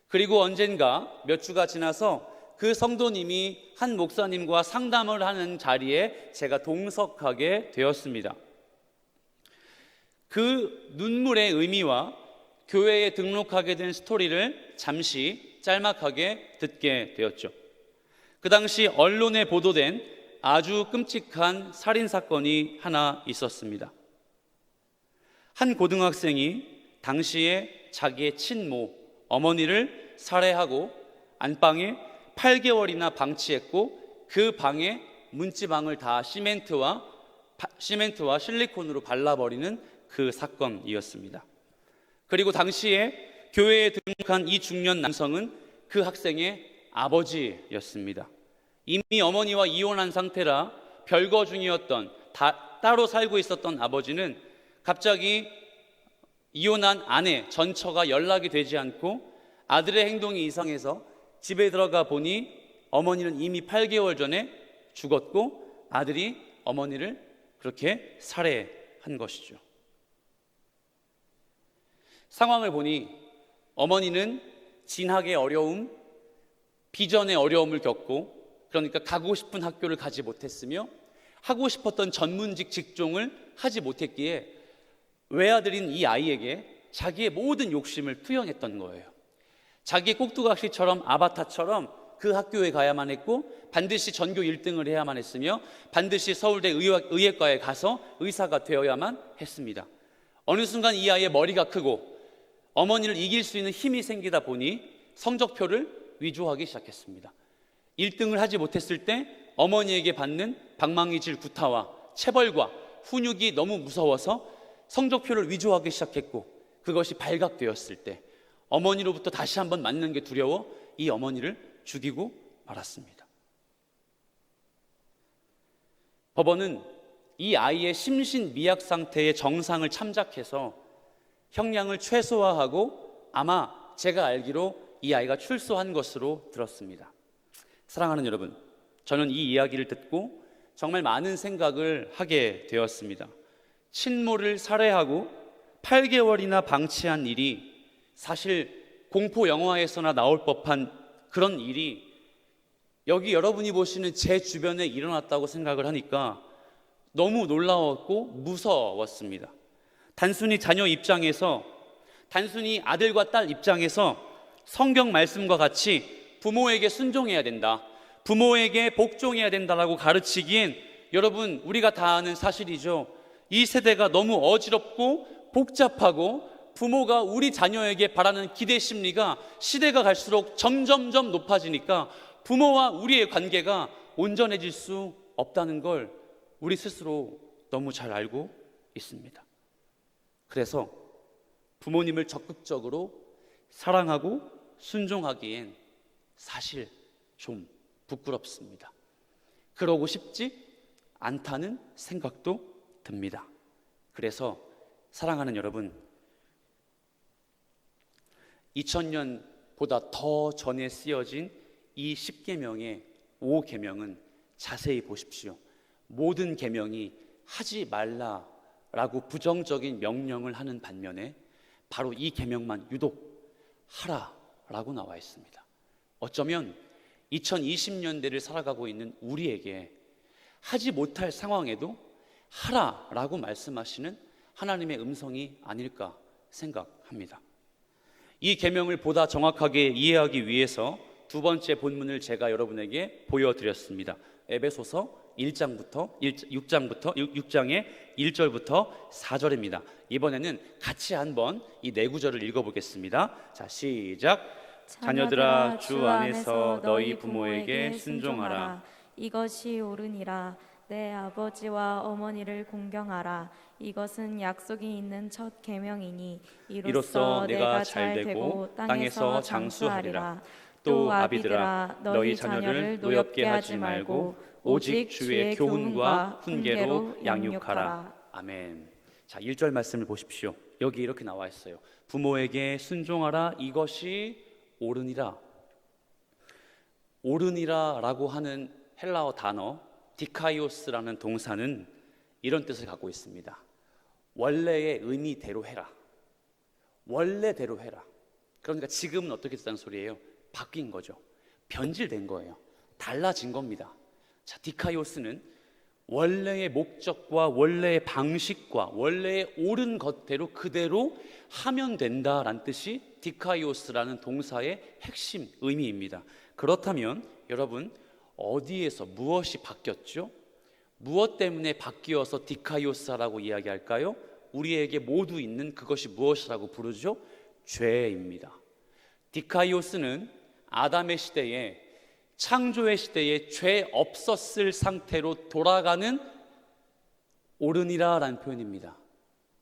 D: 그리고 언젠가 몇 주가 지나서 그 성도님이 한 목사님과 상담을 하는 자리에 제가 동석하게 되었습니다. 그 눈물의 의미와 교회에 등록하게 된 스토리를 잠시 짤막하게 듣게 되었죠. 그 당시 언론에 보도된 아주 끔찍한 살인 사건이 하나 있었습니다. 한 고등학생이 당시에 자기의 친모 어머니를 살해하고 안방에 8개월이나 방치했고 그 방에 문지방을 다 시멘트와 실리콘으로 발라버리는 그 사건이었습니다. 그리고 당시에 교회에 등록한 이 중년 남성은 그 학생의 아버지였습니다. 이미 어머니와 이혼한 상태라 별거 중이었던 따로 살고 있었던 아버지는 갑자기 이혼한 아내 전처가 연락이 되지 않고 아들의 행동이 이상해서 집에 들어가 보니 어머니는 이미 8개월 전에 죽었고 아들이 어머니를 그렇게 살해한 것이죠. 상황을 보니 어머니는 진학의 어려움, 비전의 어려움을 겪고 그러니까 가고 싶은 학교를 가지 못했으며 하고 싶었던 전문직 직종을 하지 못했기에 외아들인 이 아이에게 자기의 모든 욕심을 투영했던 거예요. 자기 꼭두각시처럼 아바타처럼 그 학교에 가야만 했고 반드시 전교 1등을 해야만 했으며 반드시 서울대 의예과에 가서 의사가 되어야만 했습니다. 어느 순간 이 아이의 머리가 크고 어머니를 이길 수 있는 힘이 생기다 보니 성적표를 위조하기 시작했습니다. 1등을 하지 못했을 때 어머니에게 받는 방망이질 구타와 체벌과 훈육이 너무 무서워서 성적표를 위조하기 시작했고 그것이 발각되었을 때 어머니로부터 다시 한번 맞는 게 두려워 이 어머니를 죽이고 말았습니다. 법원은 이 아이의 심신미약 상태의 정상을 참작해서 형량을 최소화하고 아마 제가 알기로 이 아이가 출소한 것으로 들었습니다. 사랑하는 여러분, 저는 이 이야기를 듣고 정말 많은 생각을 하게 되었습니다. 친모를 살해하고 8개월이나 방치한 일이 사실 공포 영화에서나 나올 법한 그런 일이 여기 여러분이 보시는 제 주변에 일어났다고 생각을 하니까 너무 놀라웠고 무서웠습니다. 단순히 자녀 입장에서, 단순히 아들과 딸 입장에서 성경 말씀과 같이 부모에게 순종해야 된다, 부모에게 복종해야 된다라고 가르치기엔 여러분 우리가 다 아는 사실이죠. 이 세대가 너무 어지럽고 복잡하고 부모가 우리 자녀에게 바라는 기대 심리가 시대가 갈수록 점점점 높아지니까 부모와 우리의 관계가 온전해질 수 없다는 걸 우리 스스로 너무 잘 알고 있습니다. 그래서 부모님을 적극적으로 사랑하고 순종하기엔 사실 좀 부끄럽습니다. 그러고 싶지 않다는 생각도 듭니다. 그래서 사랑하는 여러분, 2000년보다 더 전에 쓰여진 이 10계명의 5계명은 자세히 보십시오. 모든 계명이 하지 말라라고 부정적인 명령을 하는 반면에 바로 이 계명만 유독 하라라고 나와 있습니다. 어쩌면 2020년대를 살아가고 있는 우리에게 하지 못할 상황에도 하라라고 말씀하시는 하나님의 음성이 아닐까 생각합니다. 이 계명을 보다 정확하게 이해하기 위해서 두 번째 본문을 제가 여러분에게 보여드렸습니다. 에베소서 6장의 1절부터 4절입니다. 이번에는 같이 한번 이 네 구절을 읽어보겠습니다. 자, 시작. 자녀들아, 주 안에서 너희 부모에게 순종하라.
E: 이것이 옳으니라. 내 아버지와 어머니를 공경하라. 이것은 약속이 있는 첫 계명이니 이로써 내가 잘 되고 땅에서 장수하리라. 또 아비들아, 너희 자녀를 노엽게 하지 말고 오직 주의 교훈과 훈계로 양육하라.
D: 아멘. 자, 1절 말씀을 보십시오. 여기 이렇게 나와 있어요. 부모에게 순종하라. 이것이 옳으니라. 옳으니라라고 하는 헬라어 단어 디카이오스라는 동사는 이런 뜻을 갖고 있습니다. 원래의 의미대로 해라. 원래대로 해라. 그러니까 지금은 어떻게 됐다는 소리예요? 바뀐 거죠. 변질된 거예요. 달라진 겁니다. 자, 디카이오스는 원래의 목적과 원래의 방식과 원래의 옳은 것대로 그대로 하면 된다라는 뜻이 디카이오스라는 동사의 핵심 의미입니다. 그렇다면 여러분, 어디에서 무엇이 바뀌었죠? 무엇 때문에 바뀌어서 디카이오스라고 이야기할까요? 우리에게 모두 있는 그것이 무엇이라고 부르죠? 죄입니다. 디카이오스는 아담의 시대에, 창조의 시대에 죄 없었을 상태로 돌아가는 오르니라라는 표현입니다.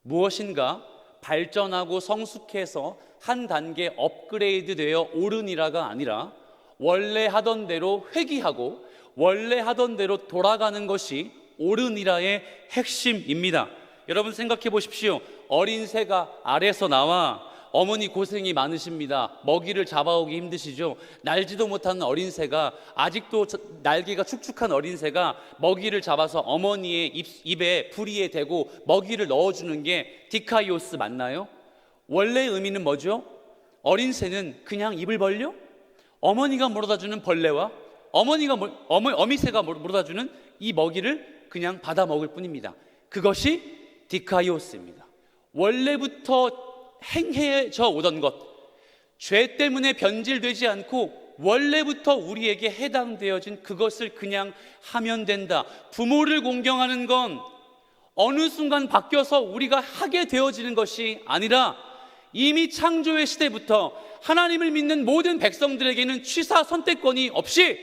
D: 무엇인가 발전하고 성숙해서 한 단계 업그레이드 되어 오르니라가 아니라 원래 하던 대로 회귀하고 원래 하던 대로 돌아가는 것이 오르니라의 핵심입니다. 여러분 생각해 보십시오. 어린 새가 알에서 나와 어머니 고생이 많으십니다. 먹이를 잡아오기 힘드시죠? 날지도 못하는 어린 새가, 아직도 날개가 축축한 어린 새가 먹이를 잡아서 어머니의 입에 부리에 대고 먹이를 넣어주는 게 디카이오스 맞나요? 원래 의미는 뭐죠? 어린 새는 그냥 입을 벌려 어머니가 물어다주는 벌레와 어미새가 물어다주는 이 먹이를 그냥 받아 먹을 뿐입니다. 그것이 디카이오스입니다. 원래부터 행해져 오던 것, 죄 때문에 변질되지 않고 원래부터 우리에게 해당되어진 그것을 그냥 하면 된다. 부모를 공경하는 건 어느 순간 바뀌어서 우리가 하게 되어지는 것이 아니라 이미 창조의 시대부터 하나님을 믿는 모든 백성들에게는 취사 선택권이 없이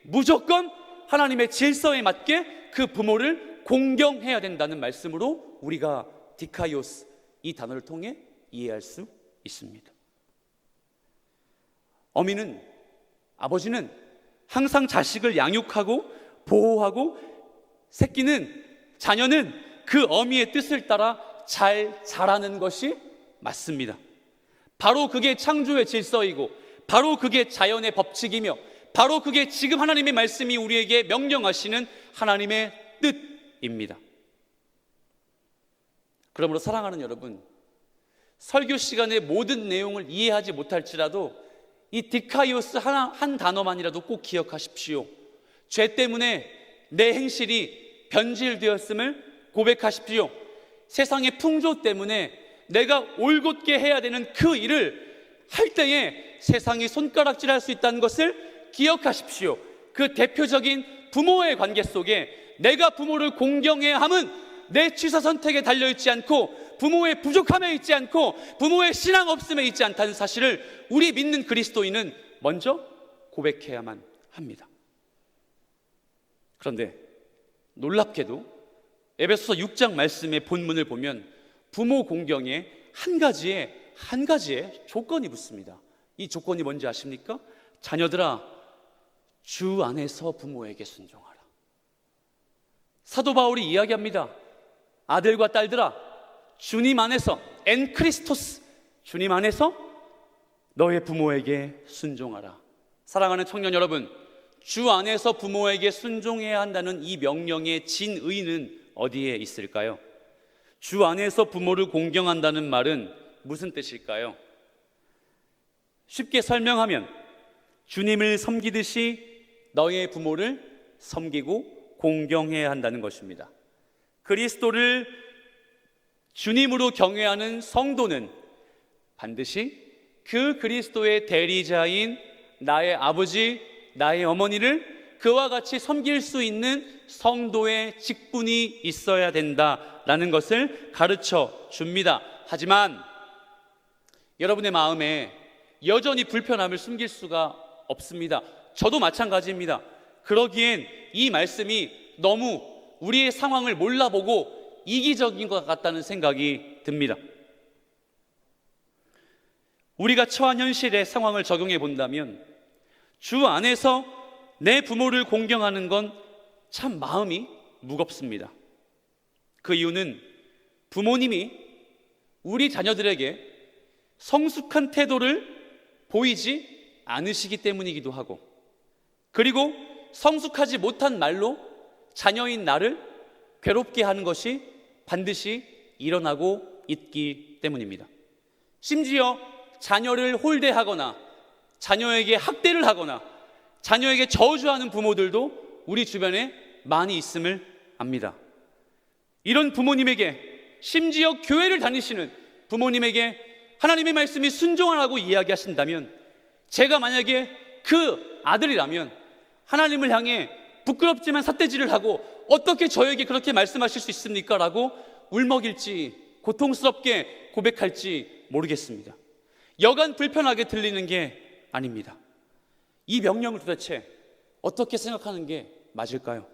D: 무조건 하나님의 질서에 맞게 그 부모를 공경해야 된다는 말씀으로 우리가 디카이오스 이 단어를 통해 이해할 수 있습니다. 어미는, 아버지는 항상 자식을 양육하고 보호하고 자녀는 그 어미의 뜻을 따라 잘 자라는 것이 맞습니다. 바로 그게 창조의 질서이고 바로 그게 자연의 법칙이며 바로 그게 지금 하나님의 말씀이 우리에게 명령하시는 하나님의 뜻입니다. 그러므로 사랑하는 여러분, 설교 시간의 모든 내용을 이해하지 못할지라도 이 디카이오스 한 단어만이라도 꼭 기억하십시오. 죄 때문에 내 행실이 변질되었음을 고백하십시오. 세상의 풍조 때문에 내가 올곧게 해야 되는 그 일을 할 때에 세상이 손가락질할 수 있다는 것을 기억하십시오. 그 대표적인 부모의 관계 속에 내가 부모를 공경해야 함은 내 취사 선택에 달려있지 않고 부모의 부족함에 있지 않고 부모의 신앙 없음에 있지 않다는 사실을 우리 믿는 그리스도인은 먼저 고백해야만 합니다. 그런데 놀랍게도 에베소서 6장 말씀의 본문을 보면 부모 공경에 한 가지의 조건이 붙습니다. 이 조건이 뭔지 아십니까? 자녀들아, 주 안에서 부모에게 순종하라. 사도 바울이 이야기합니다. 아들과 딸들아, 주님 안에서, 엔 크리스토스, 주님 안에서 너의 부모에게 순종하라. 사랑하는 청년 여러분, 주 안에서 부모에게 순종해야 한다는 이 명령의 진의는 어디에 있을까요? 주 안에서 부모를 공경한다는 말은 무슨 뜻일까요? 쉽게 설명하면 주님을 섬기듯이 너의 부모를 섬기고 공경해야 한다는 것입니다. 그리스도를 주님으로 경외하는 성도는 반드시 그 그리스도의 대리자인 나의 아버지, 나의 어머니를 그와 같이 섬길 수 있는 성도의 직분이 있어야 된다라는 것을 가르쳐 줍니다. 하지만 여러분의 마음에 여전히 불편함을 숨길 수가 없습니다. 저도 마찬가지입니다. 그러기엔 이 말씀이 너무 우리의 상황을 몰라보고 이기적인 것 같다는 생각이 듭니다. 우리가 처한 현실의 상황을 적용해 본다면 주 안에서 내 부모를 공경하는 건 참 마음이 무겁습니다. 그 이유는 부모님이 우리 자녀들에게 성숙한 태도를 보이지 않으시기 때문이기도 하고, 그리고 성숙하지 못한 말로 자녀인 나를 괴롭게 하는 것이 반드시 일어나고 있기 때문입니다. 심지어 자녀를 홀대하거나 자녀에게 학대를 하거나 자녀에게 저주하는 부모들도 우리 주변에 많이 있음을 압니다. 이런 부모님에게, 심지어 교회를 다니시는 부모님에게 하나님의 말씀이 순종하라고 이야기하신다면, 제가 만약에 그 아들이라면 하나님을 향해 부끄럽지만 삿대질을 하고 어떻게 저에게 그렇게 말씀하실 수 있습니까? 라고 울먹일지 고통스럽게 고백할지 모르겠습니다. 여간 불편하게 들리는 게 아닙니다. 이 명령을 도대체 어떻게 생각하는 게 맞을까요?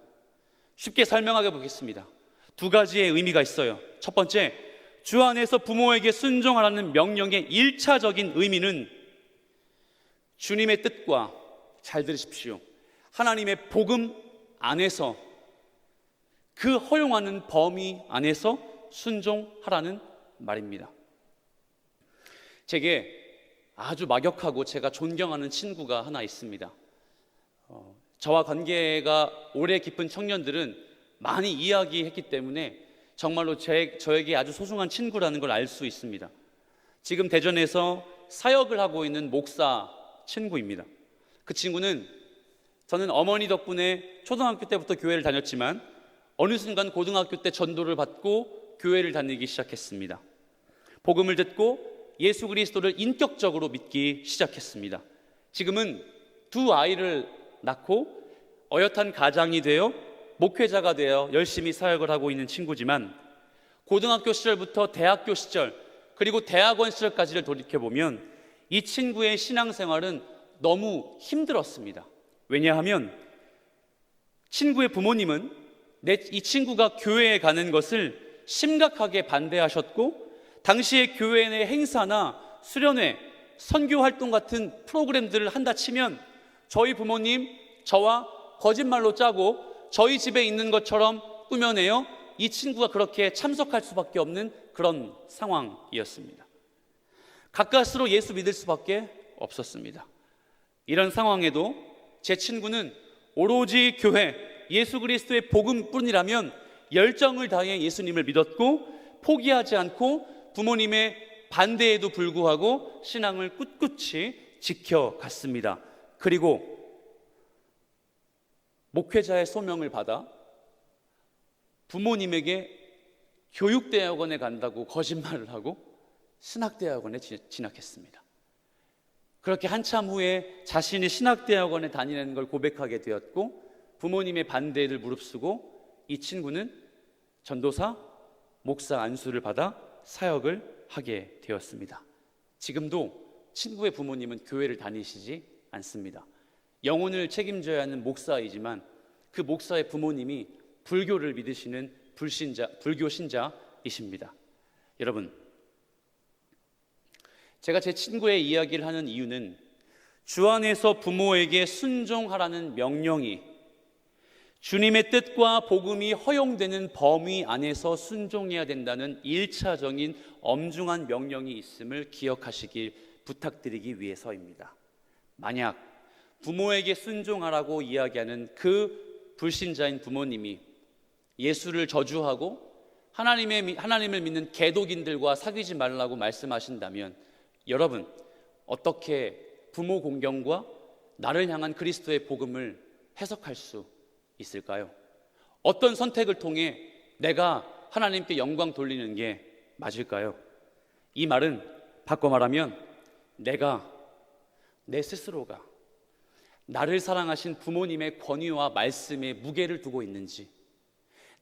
D: 쉽게 설명해 보겠습니다. 두 가지의 의미가 있어요. 첫 번째, 주 안에서 부모에게 순종하라는 명령의 1차적인 의미는 주님의 뜻과, 잘 들으십시오, 하나님의 복음 안에서, 그 허용하는 범위 안에서 순종하라는 말입니다. 제게 아주 막역하고 제가 존경하는 친구가 하나 있습니다. 저와 관계가 오래 깊은 청년들은 많이 이야기했기 때문에 정말로 저에게 아주 소중한 친구라는 걸 알 수 있습니다. 지금 대전에서 사역을 하고 있는 목사 친구입니다. 그 친구는, 저는 어머니 덕분에 초등학교 때부터 교회를 다녔지만 어느 순간 고등학교 때 전도를 받고 교회를 다니기 시작했습니다. 복음을 듣고 예수 그리스도를 인격적으로 믿기 시작했습니다. 지금은 두 아이를 낳고 어엿한 가장이 되어 목회자가 되어 열심히 사역을 하고 있는 친구지만, 고등학교 시절부터 대학교 시절 그리고 대학원 시절까지를 돌이켜보면 이 친구의 신앙생활은 너무 힘들었습니다. 왜냐하면 친구의 부모님은 이 친구가 교회에 가는 것을 심각하게 반대하셨고, 당시에 교회 내 행사나 수련회, 선교활동 같은 프로그램들을 한다 치면 저희 부모님, 저와 거짓말로 짜고 저희 집에 있는 것처럼 꾸며내어 이 친구가 그렇게 참석할 수밖에 없는 그런 상황이었습니다. 가까스로 예수 믿을 수밖에 없었습니다. 이런 상황에도 제 친구는 오로지 교회, 예수 그리스도의 복음뿐이라면 열정을 다해 예수님을 믿었고, 포기하지 않고 부모님의 반대에도 불구하고 신앙을 꿋꿋이 지켜갔습니다. 그리고 목회자의 소명을 받아 부모님에게 교육대학원에 간다고 거짓말을 하고 신학대학원에 진학했습니다. 그렇게 한참 후에 자신이 신학대학원에 다니는 걸 고백하게 되었고, 부모님의 반대를 무릅쓰고 이 친구는 전도사, 목사 안수를 받아 사역을 하게 되었습니다. 지금도 친구의 부모님은 교회를 다니시지 않습니다. 영혼을 책임져야 하는 목사이지만 그 목사의 부모님이 불교를 믿으시는 불교 신자이십니다. 여러분, 제가 제 친구의 이야기를 하는 이유는 주 안에서 부모에게 순종하라는 명령이 주님의 뜻과 복음이 허용되는 범위 안에서 순종해야 된다는 1차적인 엄중한 명령이 있음을 기억하시길 부탁드리기 위해서입니다. 만약 부모에게 순종하라고 이야기하는 그 불신자인 부모님이 예수를 저주하고 하나님을 믿는 개독인들과 사귀지 말라고 말씀하신다면, 여러분 어떻게 부모 공경과 나를 향한 그리스도의 복음을 해석할 수 있을까요? 어떤 선택을 통해 내가 하나님께 영광 돌리는 게 맞을까요? 이 말은 바꿔 말하면 내 스스로가 나를 사랑하신 부모님의 권위와 말씀에 무게를 두고 있는지,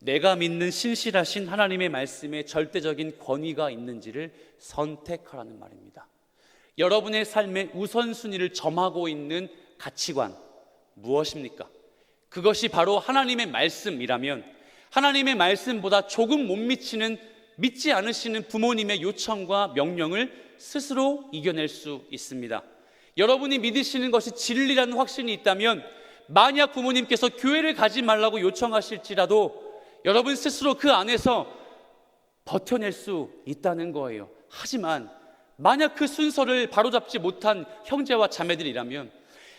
D: 내가 믿는 신실하신 하나님의 말씀에 절대적인 권위가 있는지를 선택하라는 말입니다. 여러분의 삶의 우선순위를 점하고 있는 가치관 무엇입니까? 그것이 바로 하나님의 말씀이라면 하나님의 말씀보다 조금 못 미치는, 믿지 않으시는 부모님의 요청과 명령을 스스로 이겨낼 수 있습니다. 여러분이 믿으시는 것이 진리라는 확신이 있다면, 만약 부모님께서 교회를 가지 말라고 요청하실지라도 여러분 스스로 그 안에서 버텨낼 수 있다는 거예요. 하지만 만약 그 순서를 바로잡지 못한 형제와 자매들이라면,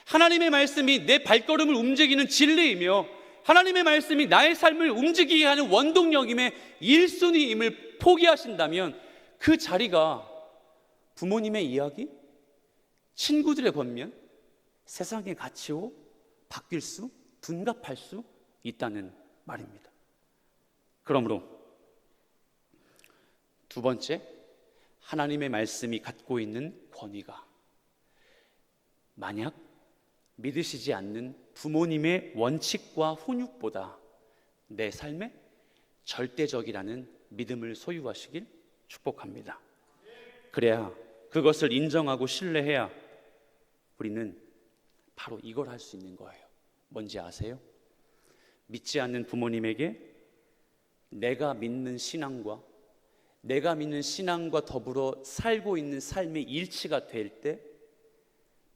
D: 하나님의 말씀이 내 발걸음을 움직이는 진리이며 하나님의 말씀이 나의 삶을 움직이게 하는 원동력임의 1순위임을 포기하신다면, 그 자리가 부모님의 이야기, 친구들의 권면, 세상의 가치로 바뀔 수, 둔갑할 수 있다는 말입니다. 그러므로 두 번째, 하나님의 말씀이 갖고 있는 권위가 만약 믿으시지 않는 부모님의 원칙과 훈육보다 내 삶에 절대적이라는 믿음을 소유하시길 축복합니다. 그래야, 그것을 인정하고 신뢰해야 우리는 바로 이걸 할 수 있는 거예요. 뭔지 아세요? 믿지 않는 부모님에게 내가 믿는 신앙과 더불어 살고 있는 삶의 일치가 될 때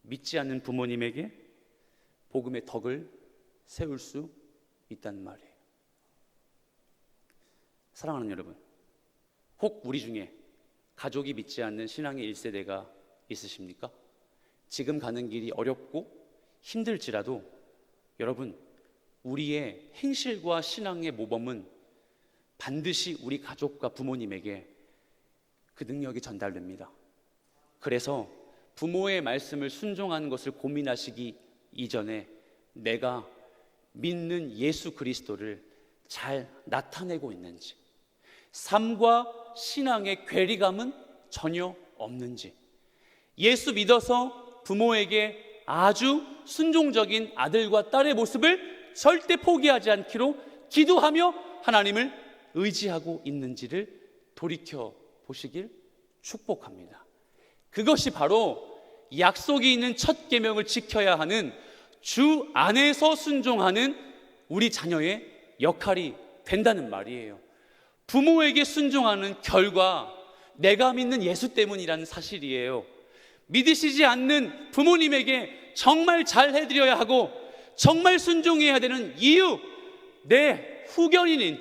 D: 믿지 않는 부모님에게 복음의 덕을 세울 수 있다는 말이에요. 사랑하는 여러분, 혹 우리 중에 가족이 믿지 않는 신앙의 1세대가 있으십니까? 지금 가는 길이 어렵고 힘들지라도 여러분, 우리의 행실과 신앙의 모범은 반드시 우리 가족과 부모님에게 그 능력이 전달됩니다. 그래서 부모의 말씀을 순종하는 것을 고민하시기 이전에 내가 믿는 예수 그리스도를 잘 나타내고 있는지, 삶과 신앙의 괴리감은 전혀 없는지, 예수 믿어서 부모에게 아주 순종적인 아들과 딸의 모습을 절대 포기하지 않기로 기도하며 하나님을 의지하고 있는지를 돌이켜 보시길 축복합니다. 그것이 바로 약속이 있는 첫 계명을 지켜야 하는 주 안에서 순종하는 우리 자녀의 역할이 된다는 말이에요. 부모에게 순종하는 결과 내가 믿는 예수 때문이라는 사실이에요. 믿으시지 않는 부모님에게 정말 잘 해드려야 하고 정말 순종해야 되는 이유, 내 후견인인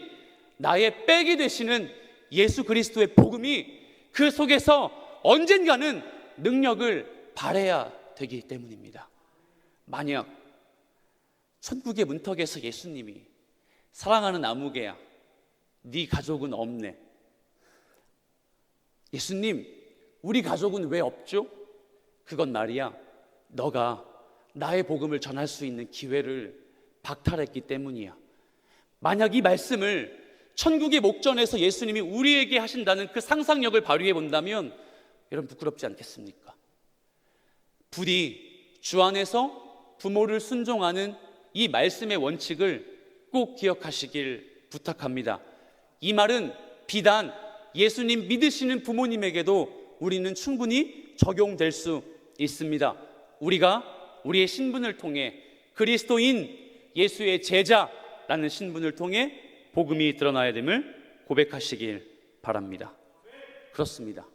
D: 나의 백이 되시는 예수 그리스도의 복음이 그 속에서 언젠가는 능력을 발해야 되기 때문입니다. 만약 천국의 문턱에서 예수님이 사랑하는 아무개야, 네 가족은 없네, 예수님 우리 가족은 왜 없죠? 그건 말이야, 너가 나의 복음을 전할 수 있는 기회를 박탈했기 때문이야. 만약 이 말씀을 천국의 목전에서 예수님이 우리에게 하신다는 그 상상력을 발휘해 본다면 여러분 부끄럽지 않겠습니까? 부디 주 안에서 부모를 순종하는 이 말씀의 원칙을 꼭 기억하시길 부탁합니다. 이 말은 비단 예수님 믿으시는 부모님에게도 우리는 충분히 적용될 수 있습니다. 우리가 우리의 신분을 통해 그리스도인 예수의 제자라는 신분을 통해 복음이 드러나야 됨을 고백하시길 바랍니다. 그렇습니다.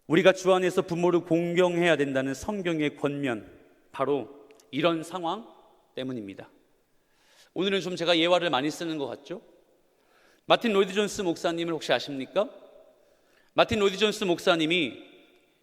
D: 우리가 주 안에서 부모를 공경해야 된다는 성경의 권면, 바로 이런 상황 때문입니다. 오늘은 좀 제가 예화를 많이 쓰는 것 같죠? 마틴 로이드 존스 목사님을 혹시 아십니까? 마틴 로이드 존스 목사님이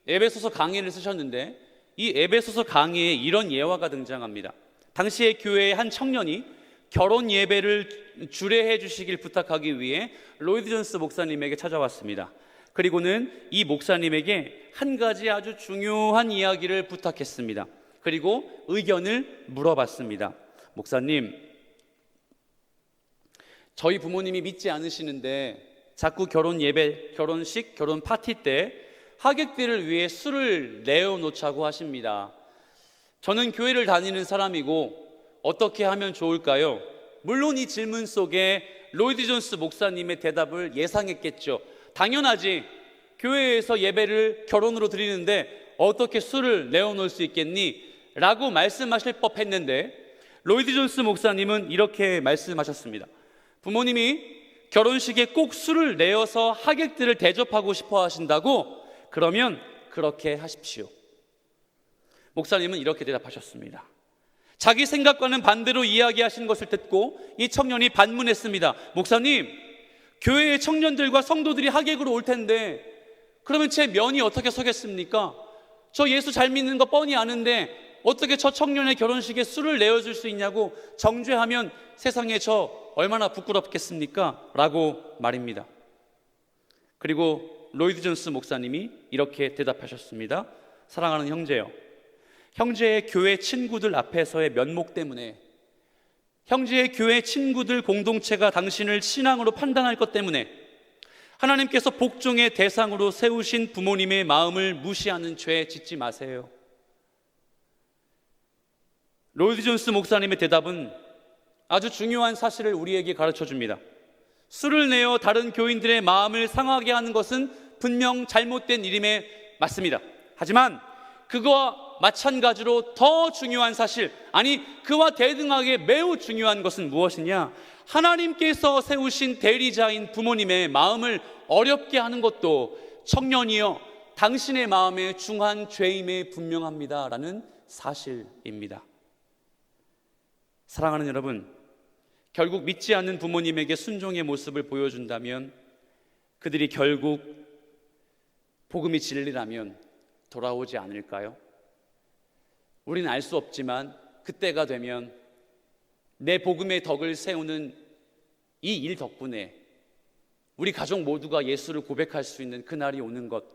D: 에베소서 강의를 쓰셨는데 이 에베소서 강의에 이런 예화가 등장합니다. 당시에 교회의 한 청년이 결혼 예배를 주례해 주시길 부탁하기 위해 로이드 존스 목사님에게 찾아왔습니다. 그리고는 이 목사님에게 한 가지 아주 중요한 이야기를 부탁했습니다. 그리고 의견을 물어봤습니다. 목사님, 저희 부모님이 믿지 않으시는데 자꾸 결혼 예배, 결혼식, 결혼 파티 때 하객들을 위해 술을 내어놓자고 하십니다. 저는 교회를 다니는 사람이고 어떻게 하면 좋을까요? 물론 이 질문 속에 로이드 존스 목사님의 대답을 예상했겠죠. 당연하지. 교회에서 예배를 결혼으로 드리는데 어떻게 술을 내어놓을 수 있겠니? 라고 말씀하실 법했는데 로이드 존스 목사님은 이렇게 말씀하셨습니다. 부모님이 결혼식에 꼭 술을 내어서 하객들을 대접하고 싶어 하신다고? 그러면 그렇게 하십시오. 목사님은 이렇게 대답하셨습니다. 자기 생각과는 반대로 이야기하신 것을 듣고 이 청년이 반문했습니다. 목사님, 교회의 청년들과 성도들이 하객으로 올 텐데 그러면 제 면이 어떻게 서겠습니까? 저 예수 잘 믿는 거 뻔히 아는데 어떻게 저 청년의 결혼식에 술을 내어줄 수 있냐고 정죄하면 세상에 저 얼마나 부끄럽겠습니까? 라고 말입니다. 그리고 로이드 존스 목사님이 이렇게 대답하셨습니다. 사랑하는 형제요, 형제의 교회 친구들 앞에서의 면목 때문에, 형제의 교회 친구들 공동체가 당신을 신앙으로 판단할 것 때문에 하나님께서 복종의 대상으로 세우신 부모님의 마음을 무시하는 죄 짓지 마세요. 로이드 존스 목사님의 대답은 아주 중요한 사실을 우리에게 가르쳐 줍니다. 술을 내어 다른 교인들의 마음을 상하게 하는 것은 분명 잘못된 일임에 맞습니다. 하지만 그거와 마찬가지로 더 중요한 사실, 아니 그와 대등하게 매우 중요한 것은 무엇이냐? 하나님께서 세우신 대리자인 부모님의 마음을 어렵게 하는 것도 청년이여 당신의 마음에 중한 죄임에 분명합니다 라는 사실입니다. 사랑하는 여러분, 결국 믿지 않는 부모님에게 순종의 모습을 보여준다면 그들이 결국 복음이 진리라면 돌아오지 않을까요? 우리는 알 수 없지만 그때가 되면 내 복음의 덕을 세우는 이 일 덕분에 우리 가족 모두가 예수를 고백할 수 있는 그날이 오는 것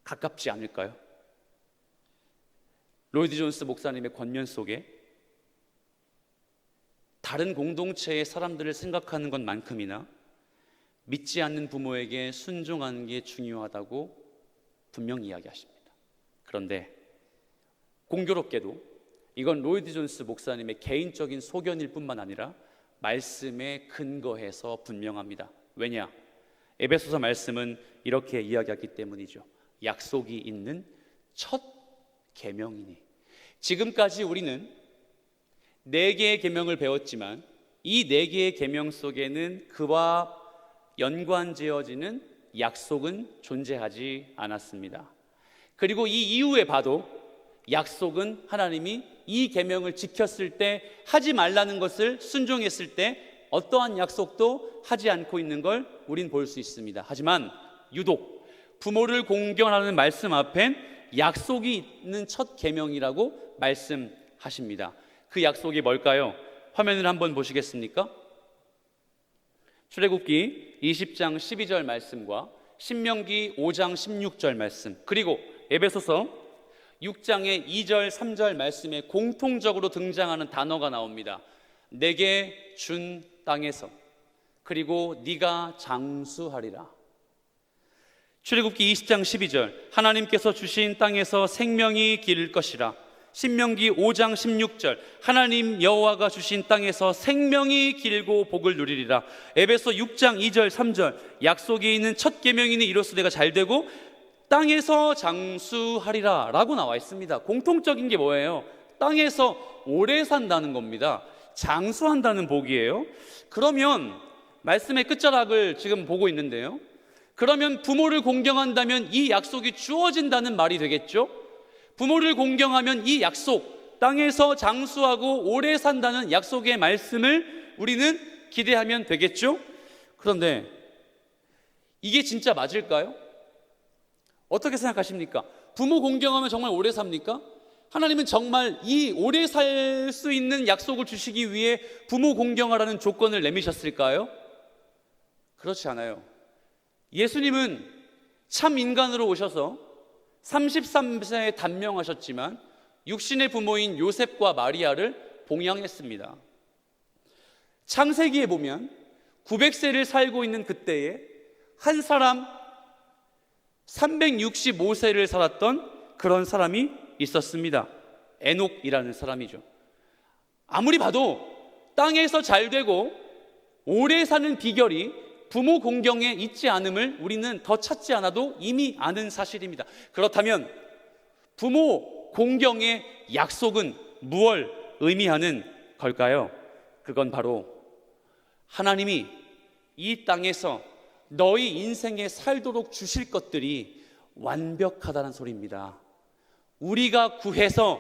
D: 가깝지 않을까요? 로이드 존스 목사님의 권면 속에 다른 공동체의 사람들을 생각하는 것만큼이나 믿지 않는 부모에게 순종하는 게 중요하다고 분명히 이야기하십니다. 그런데 공교롭게도 이건 로이드 존스 목사님의 개인적인 소견일 뿐만 아니라 말씀에 근거해서 분명합니다. 왜냐? 에베소서 말씀은 이렇게 이야기하기 때문이죠. 약속이 있는 첫 계명이니. 지금까지 우리는 4개의 계명을 배웠지만 이 4개의 계명 속에는 그와 연관지어지는 약속은 존재하지 않았습니다. 그리고 이 이후에 봐도 약속은 하나님이 이 계명을 지켰을 때, 하지 말라는 것을 순종했을 때 어떠한 약속도 하지 않고 있는 걸 우린 볼 수 있습니다. 하지만 유독 부모를 공경하는 말씀 앞엔 약속이 있는 첫 계명이라고 말씀하십니다. 그 약속이 뭘까요? 화면을 한번 보시겠습니까? 출애굽기 20장 12절 말씀과 신명기 5장 16절 말씀, 그리고 에베소서 6장의 2절 3절 말씀에 공통적으로 등장하는 단어가 나옵니다. 내게 준 땅에서, 그리고 네가 장수하리라. 출애굽기 20장 12절, 하나님께서 주신 땅에서 생명이 기를 것이라. 신명기 5장 16절, 하나님 여호와가 주신 땅에서 생명이 길고 복을 누리리라. 에베소 6장 2절 3절, 약속이 있는 첫 계명이니 이로써 내가 잘되고 땅에서 장수하리라 라고 나와 있습니다. 공통적인 게 뭐예요? 땅에서 오래 산다는 겁니다. 장수한다는 복이에요. 그러면 말씀의 끝자락을 지금 보고 있는데요, 그러면 부모를 공경한다면 이 약속이 주어진다는 말이 되겠죠? 부모를 공경하면 이 약속, 땅에서 장수하고 오래 산다는 약속의 말씀을 우리는 기대하면 되겠죠? 그런데 이게 진짜 맞을까요? 어떻게 생각하십니까? 부모 공경하면 정말 오래 삽니까? 하나님은 정말 이 오래 살 수 있는 약속을 주시기 위해 부모 공경하라는 조건을 내미셨을까요? 그렇지 않아요. 예수님은 참 인간으로 오셔서 33세에 단명하셨지만 육신의 부모인 요셉과 마리아를 봉양했습니다. 창세기에 보면 900세를 살고 있는 그때에 한 사람 365세를 살았던 그런 사람이 있었습니다. 에녹이라는 사람이죠. 아무리 봐도 땅에서 잘 되고 오래 사는 비결이 부모 공경에 있지 않음을 우리는 더 찾지 않아도 이미 아는 사실입니다. 그렇다면 부모 공경의 약속은 무엇을 의미하는 걸까요? 그건 바로 하나님이 이 땅에서 너희 인생에 살도록 주실 것들이 완벽하다는 소리입니다. 우리가 구해서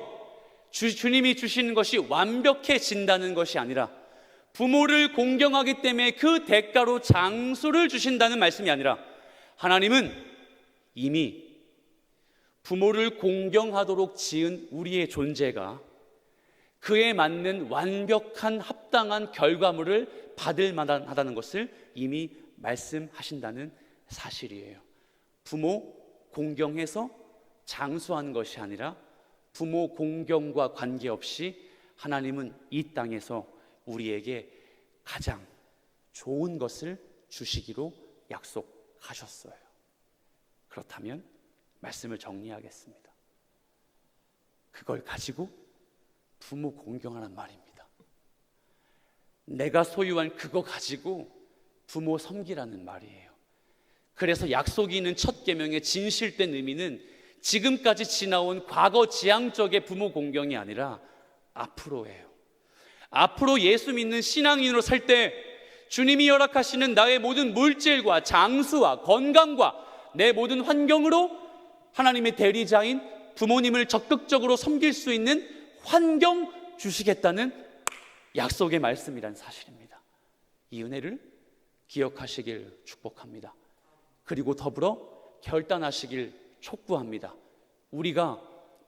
D: 주님이 주시는 것이 완벽해진다는 것이 아니라, 부모를 공경하기 때문에 그 대가로 장수를 주신다는 말씀이 아니라, 하나님은 이미 부모를 공경하도록 지은 우리의 존재가 그에 맞는 완벽한 합당한 결과물을 받을 만하다는 것을 이미 말씀하신다는 사실이에요. 부모 공경해서 장수하는 것이 아니라 부모 공경과 관계없이 하나님은 이 땅에서 우리에게 가장 좋은 것을 주시기로 약속하셨어요. 그렇다면 말씀을 정리하겠습니다. 그걸 가지고 부모 공경하란 말입니다. 내가 소유한 그거 가지고 부모 섬기라는 말이에요. 그래서 약속이 있는 첫 계명의 진실된 의미는 지금까지 지나온 과거 지향적의 부모 공경이 아니라 앞으로예요. 앞으로 예수 믿는 신앙인으로 살 때 주님이 허락하시는 나의 모든 물질과 장수와 건강과 내 모든 환경으로 하나님의 대리자인 부모님을 적극적으로 섬길 수 있는 환경 주시겠다는 약속의 말씀이란 사실입니다. 이 은혜를 기억하시길 축복합니다. 그리고 더불어 결단하시길 촉구합니다. 우리가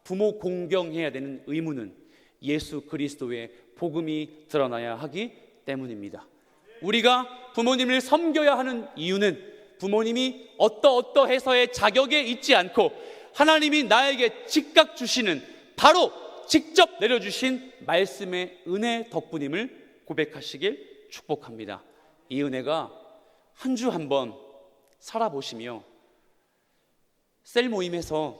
D: 부모 공경해야 되는 의무는 예수 그리스도의 복음이 드러나야 하기 때문입니다. 우리가 부모님을 섬겨야 하는 이유는 부모님이 어떠해서의 자격에 있지 않고 하나님이 나에게 즉각 주시는, 바로 직접 내려주신 말씀의 은혜 덕분임을 고백하시길 축복합니다. 이 은혜가 한 주 한번 살아보시며 셀 모임에서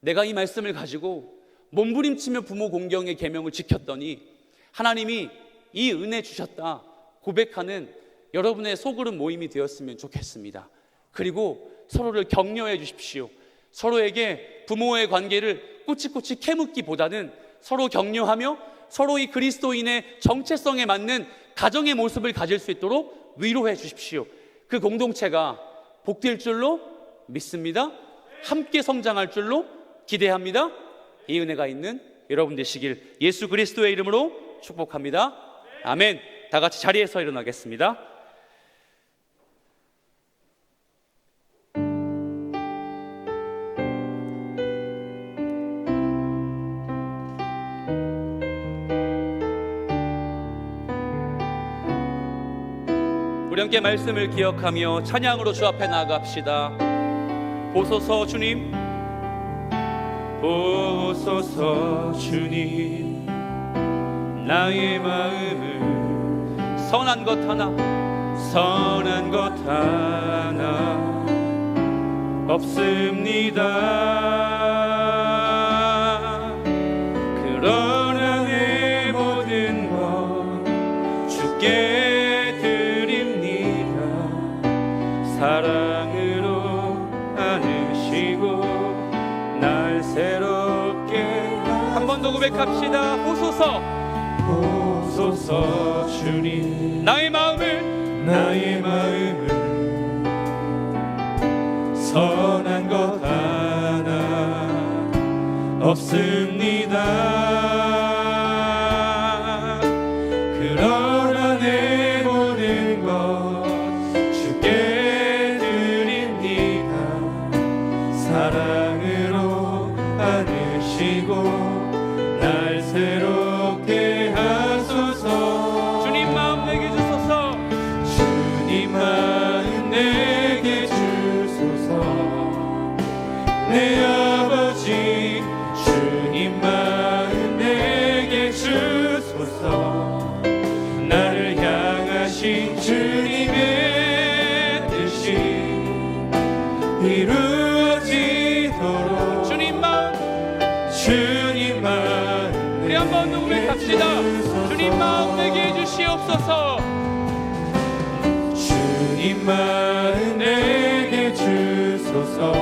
D: 내가 이 말씀을 가지고 몸부림치며 부모 공경의 계명을 지켰더니 하나님이 이 은혜 주셨다 고백하는 여러분의 소그룹 모임이 되었으면 좋겠습니다. 그리고 서로를 격려해 주십시오. 서로에게 부모의 관계를 꼬치꼬치 캐묻기보다는 서로 격려하며 서로 이 그리스도인의 정체성에 맞는 가정의 모습을 가질 수 있도록 위로해 주십시오. 그 공동체가 복될 줄로 믿습니다. 함께 성장할 줄로 기대합니다. 이 은혜가 있는 여러분 되시길 예수 그리스도의 이름으로 축복합니다. 아멘. 다 같이 자리에서 일어나겠습니다. 우리 함께 말씀을 기억하며 찬양으로 주 앞에 나아갑시다. 보소서 주님, 보소서 주님, 나의 마음을 선한 것 하나 없습니다. 그러나 내 모든 것 주께 드립니다. 사랑으로 안으시고 날 새롭게 한 번 더 고백합시다. 보소서 주님, 나의 마음을 선한 것 하나 없습니다. 그러나 내 모든 것 주께 드립니다. 사랑으로 안으시고 날 새롭게 하소서. 주님 마음 내게 주소서. 주님 마음 내게 주소서. 내 아버지 주님 마음 내게 주소서. 나를 향하신 주님의 뜻이 이루어지도록 주님 마음 우리 한 번 더 고백합시다. 주님 마음 내게 주시옵소서. 주님 마음 내게 주소서.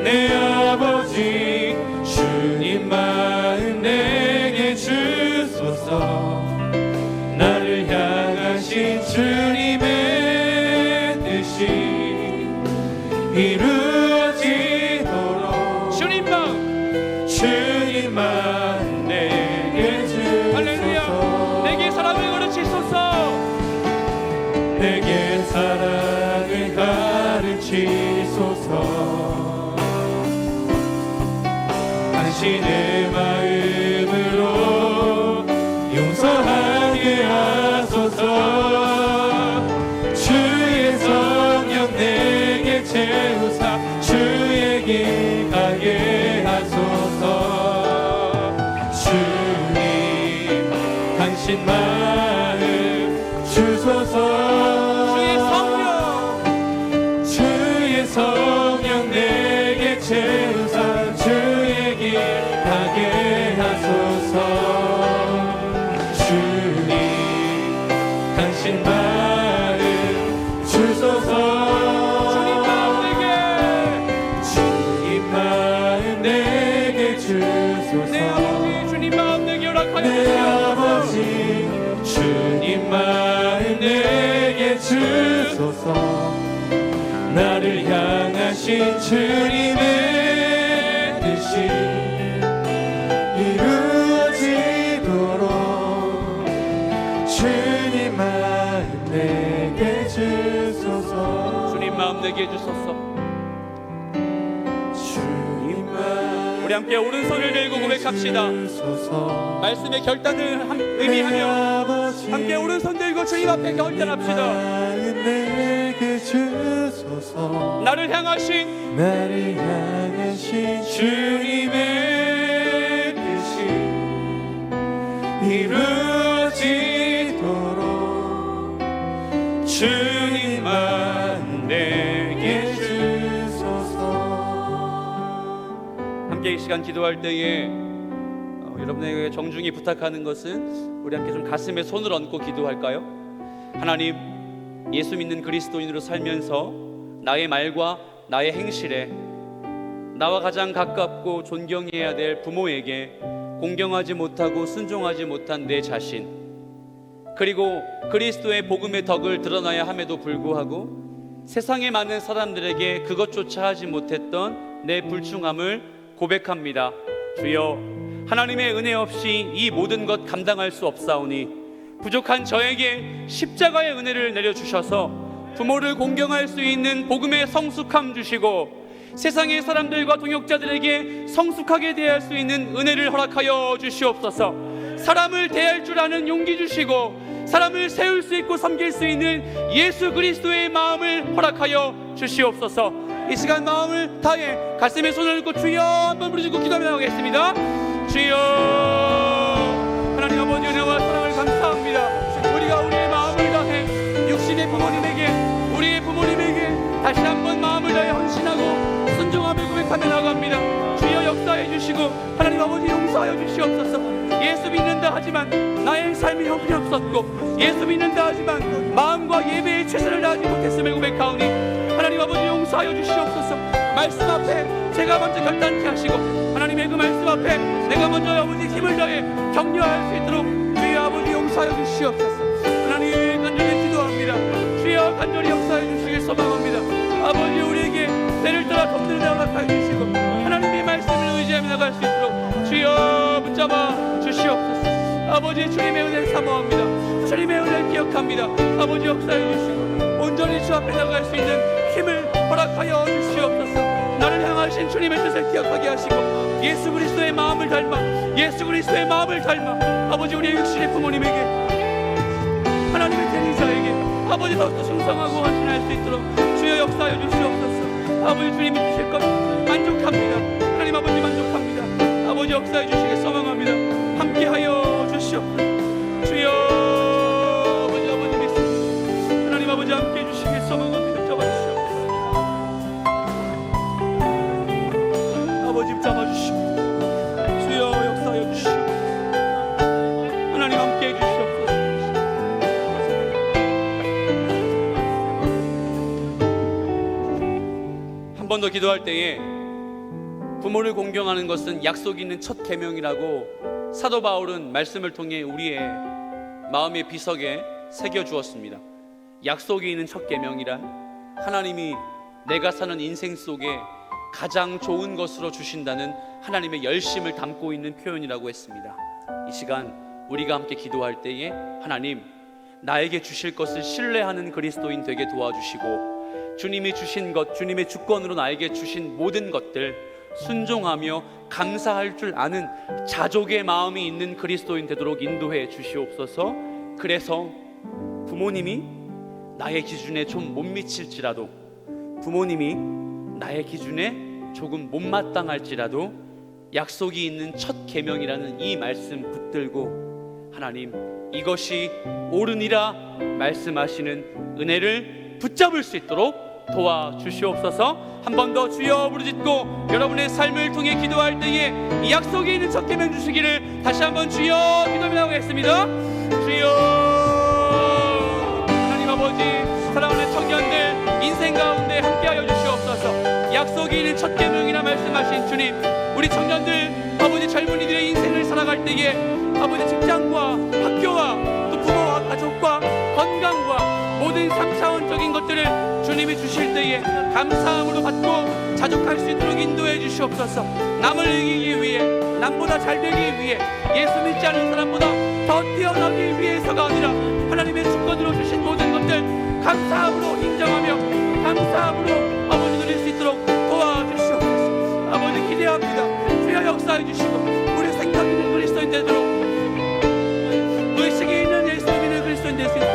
D: 내 아버지 주님 마음 내게 주소서. 나를 향하신 주님의 뜻이 이루어지도록 주님 마음 내게 주소서. 할렐루야. 내게 사랑을 가르치소서. 내게 사랑을 가르치소서. 당신의 마음으로 용서하게 하소서. 주의 성령 내게 채우사 주의 길 가게 하소서. 주님 당신 마음 주소서. 주의 성령 내게 채우사 주의 길 가게 하소서.
A: 주님 당신 마음 주소서. 주님 마음 내게 주소서.
D: 주님 마음 내게 허락하여
A: 내 아버지 주님 마음 내게 주소서. 나를 향하신 주님의 뜻이 이루어지도록 주님 마음 내게 주소서.
D: 주님 마음 내게 주소서.
A: 주님 마음
D: 우리 함께 오른손을 들고 고백합시다.
A: 주소서.
D: 말씀의 결단을 의미하며 함께 오른손 들고 주님 앞에 결단합시다.
A: 마음 내게 주소서.
D: 나를 향하신
A: 주님의 뜻이 이루어지도록 주님만 내게 주소서.
D: 함께 이 시간 기도할 때에 여러분에게 정중히 부탁하는 것은 우리 함께 좀 가슴에 손을 얹고 기도할까요? 하나님, 예수 믿는 그리스도인으로 살면서 나의 말과 나의 행실에 나와 가장 가깝고 존경해야 될 부모에게 공경하지 못하고 순종하지 못한 내 자신, 그리고 그리스도의 복음의 덕을 드러나야 함에도 불구하고 세상의 많은 사람들에게 그것조차 하지 못했던 내 불충함을 고백합니다. 주여, 하나님의 은혜 없이 이 모든 것 감당할 수 없사오니 부족한 저에게 십자가의 은혜를 내려주셔서 부모를 공경할 수 있는 복음의 성숙함 주시고 세상의 사람들과 동역자들에게 성숙하게 대할 수 있는 은혜를 허락하여 주시옵소서. 사람을 대할 줄 아는 용기 주시고 사람을 세울 수 있고 섬길 수 있는 예수 그리스도의 마음을 허락하여 주시옵소서. 이 시간 마음을 다해 가슴에 손을 얹고 주여 한번 부르시고 기도하며 나가겠습니다. 주여, 하나님 아버지 은혜와 사랑을 감사합니다. 우리가 우리의 마음을 다해 육신의 부모님에게, 우리의 부모님에게 다시 한번 마음을 다해 헌신하고 순종함을 고백하며 나갑니다. 주여 역사해 주시고 하나님 아버지 용서하여 주시옵소서. 예수 믿는다 하지만 나의 삶이 형편없었고 예수 믿는다 하지만 마음과 예배에 최선을 다하지 못했음을 고백하오니 하나님 아버지 용서하여 주시옵소서. 말씀 앞에 제가 먼저 결단케 하시고 하나님의 그 말씀 앞에 내가 먼저 아버지 힘을 다해 격려할 수 있도록 주여 아버지 용서하여 주시옵소서. 하나님 간절히 기도합니다. 주여 간절히 역사해 주시길 소망합니다. 아버지 우리에게 때를 따라 돕는 데 허락하여 주시고 하나님의 말씀을 의지하며 나갈 수 있도록 주여 붙잡아 주시옵소서. 아버지 주님의 은혜를 사모합니다. 주님의 은혜를 기억합니다. 아버지 역사해 주시고 온전히 주 앞에 나갈 수 있는 힘을 허락하여 주시옵소서. 나를 향하신 주님의 뜻을 기억하게 하시고 예수 그리스도의 마음을 닮아 아버지 우리의 육신의 부모님에게 하나님의 대리자에게 아버지 더욱더 충성하고 헌신할 수 있도록 주여 역사하여 주시옵소서. 아버지 주님이 주실 것 만족합니다. 하나님 아버지 만족합니다. 아버지 역사해 주시길 소망합니다. 함께하여 주시옵소서. 주여 아버지 믿습니다. 하나님 아버지 함께해 주시길 소망합니다. 잡아주시옵소서. 아버지 잡아주시고 주여 역사하여 주시고 하나님 함께해 주시옵소서. 한 번 더 기도할 때에 부모를 공경하는 것은 약속이 있는 첫 계명이라고 사도 바울은 말씀을 통해 우리의 마음의 비석에 새겨 주었습니다. 약속이 있는 첫 계명이란 하나님이 내가 사는 인생 속에 가장 좋은 것으로 주신다는 하나님의 열심을 담고 있는 표현이라고 했습니다. 이 시간 우리가 함께 기도할 때에 하나님 나에게 주실 것을 신뢰하는 그리스도인 되게 도와주시고 주님이 주신 것, 주님의 주권으로 나에게 주신 모든 것들 순종하며 감사할 줄 아는 자족의 마음이 있는 그리스도인 되도록 인도해 주시옵소서. 그래서 부모님이 나의 기준에 좀 못 미칠지라도, 부모님이 나의 기준에 조금 못마땅할지라도 약속이 있는 첫 계명이라는 이 말씀 붙들고 하나님 이것이 옳으니라 말씀하시는 은혜를 붙잡을 수 있도록 도와주시옵소서. 한 번 더 주여 부르짖고 여러분의 삶을 통해 기도할 때에 이 약속에 있는 첫 계명 주시기를 다시 한번 주여 기도하며 나가겠습니다. 주여. 하나님 아버지, 사랑하는 청년들 인생 가운데 함께하여 주시옵소서. 약속이 있는 첫 계명이라 말씀하신 주님, 우리 청년들 아버지 젊은이들의 인생을 살아갈 때에 아버지 직장과 학교와 또 부모와 가족과 건강과 모든 3차원적인 것들을 주님이 주실 때에 감사함으로 받고 자족할 수 있도록 인도해 주시옵소서. 남을 이기기 위해, 남보다 잘 되기 위해, 예수 믿지 않은 사람보다 더 뛰어나기 위해서가 아니라 하나님의 주권으로 주신 모든 것들 감사함으로 인정하며 감사함으로 아버지 누릴 수 있도록 도와주시옵소서. 아버지 기대합니다. 주여 역사해 주시고 우리 생각 있는 그리스도인 되도록, 의식이 있는 예수 믿는 그리스도인 될 수 있도록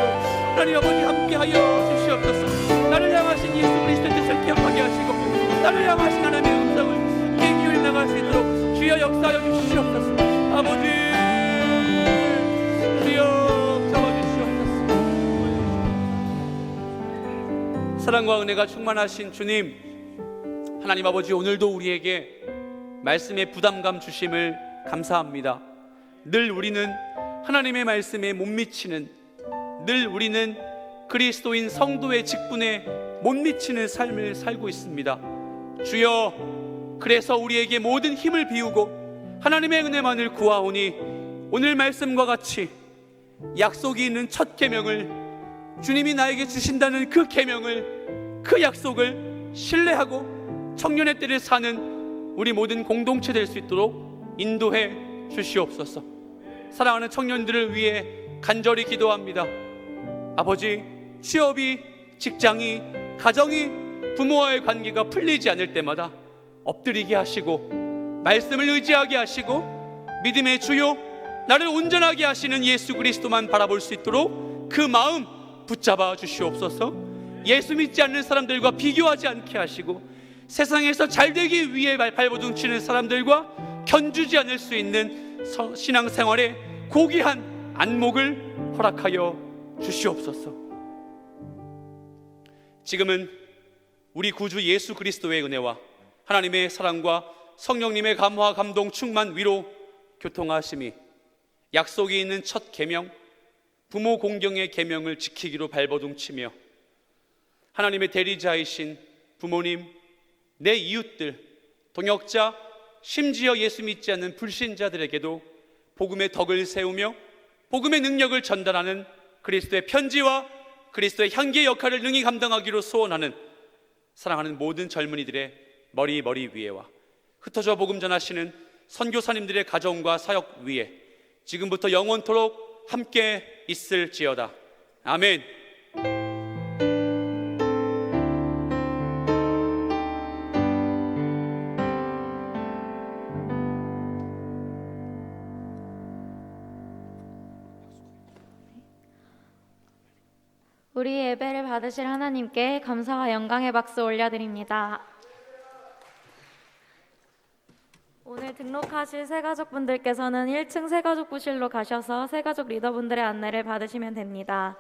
D: 하나님 아버지 함께하여 주시옵소서. 나를 향하신 예수 그리스도의 뜻을 기억하게 하시고 나를 향하신 하나님의 음성을 귀 기울여 나갈 수 있도록 주여 역사하여 주시옵소서. 아버지 주여 잡아주시옵소서. 사랑과 은혜가 충만하신 주님, 하나님 아버지, 오늘도 우리에게 말씀의 부담감 주심을 감사합니다. 늘 우리는 하나님의 말씀에 못 미치는, 늘 우리는 그리스도인 성도의 직분에 못 미치는 삶을 살고 있습니다. 주여, 그래서 우리에게 모든 힘을 비우고 하나님의 은혜만을 구하오니 오늘 말씀과 같이 약속이 있는 첫 계명을, 주님이 나에게 주신다는 그 계명을, 그 약속을 신뢰하고 청년의 때를 사는 우리 모든 공동체 될 수 있도록 인도해 주시옵소서. 사랑하는 청년들을 위해 간절히 기도합니다. 아버지, 취업이, 직장이, 가정이, 부모와의 관계가 풀리지 않을 때마다 엎드리게 하시고 말씀을 의지하게 하시고 믿음의 주요, 나를 온전하게 하시는 예수 그리스도만 바라볼 수 있도록 그 마음 붙잡아 주시옵소서. 예수 믿지 않는 사람들과 비교하지 않게 하시고 세상에서 잘 되기 위해 발버둥 치는 사람들과 견주지 않을 수 있는 신앙생활에 고귀한 안목을 허락하여 주시옵소서. 지금은 우리 구주 예수 그리스도의 은혜와 하나님의 사랑과 성령님의 감화 감동 충만 위로 교통하심이 약속이 있는 첫 계명, 부모 공경의 계명을 지키기로 발버둥치며 하나님의 대리자이신 부모님, 내 이웃들, 동역자, 심지어 예수 믿지 않는 불신자들에게도 복음의 덕을 세우며 복음의 능력을 전달하는 그리스도의 편지와 그리스도의 향기의 역할을 능히 감당하기로 소원하는 사랑하는 모든 젊은이들의 머리 위에와 흩어져 복음 전하시는 선교사님들의 가정과 사역 위에 지금부터 영원토록 함께 있을지어다. 아멘.
E: 우리 예배를 받으실 하나님께 감사와 영광의 박수 올려드립니다. 오늘 등록하실 새가족분들께서는 1층 새가족부실로 가셔서 새가족 리더분들의 안내를 받으시면 됩니다.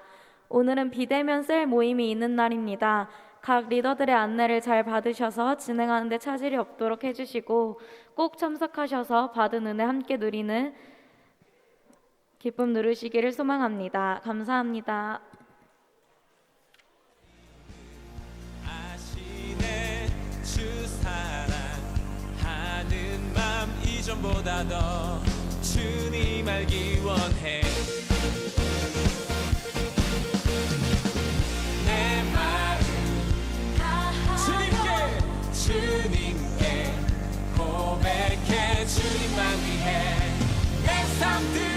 E: 오늘은 비대면 셀 모임이 있는 날입니다. 각 리더들의 안내를 잘 받으셔서 진행하는 데 차질이 없도록 해주시고 꼭 참석하셔서 받은 은혜 함께 누리는 기쁨 누르시기를 소망합니다. 감사합니다.
F: 이전보다 더 주님 알기 원해. 내 마음 주님께 고백해. 주님만 위해 내 삶들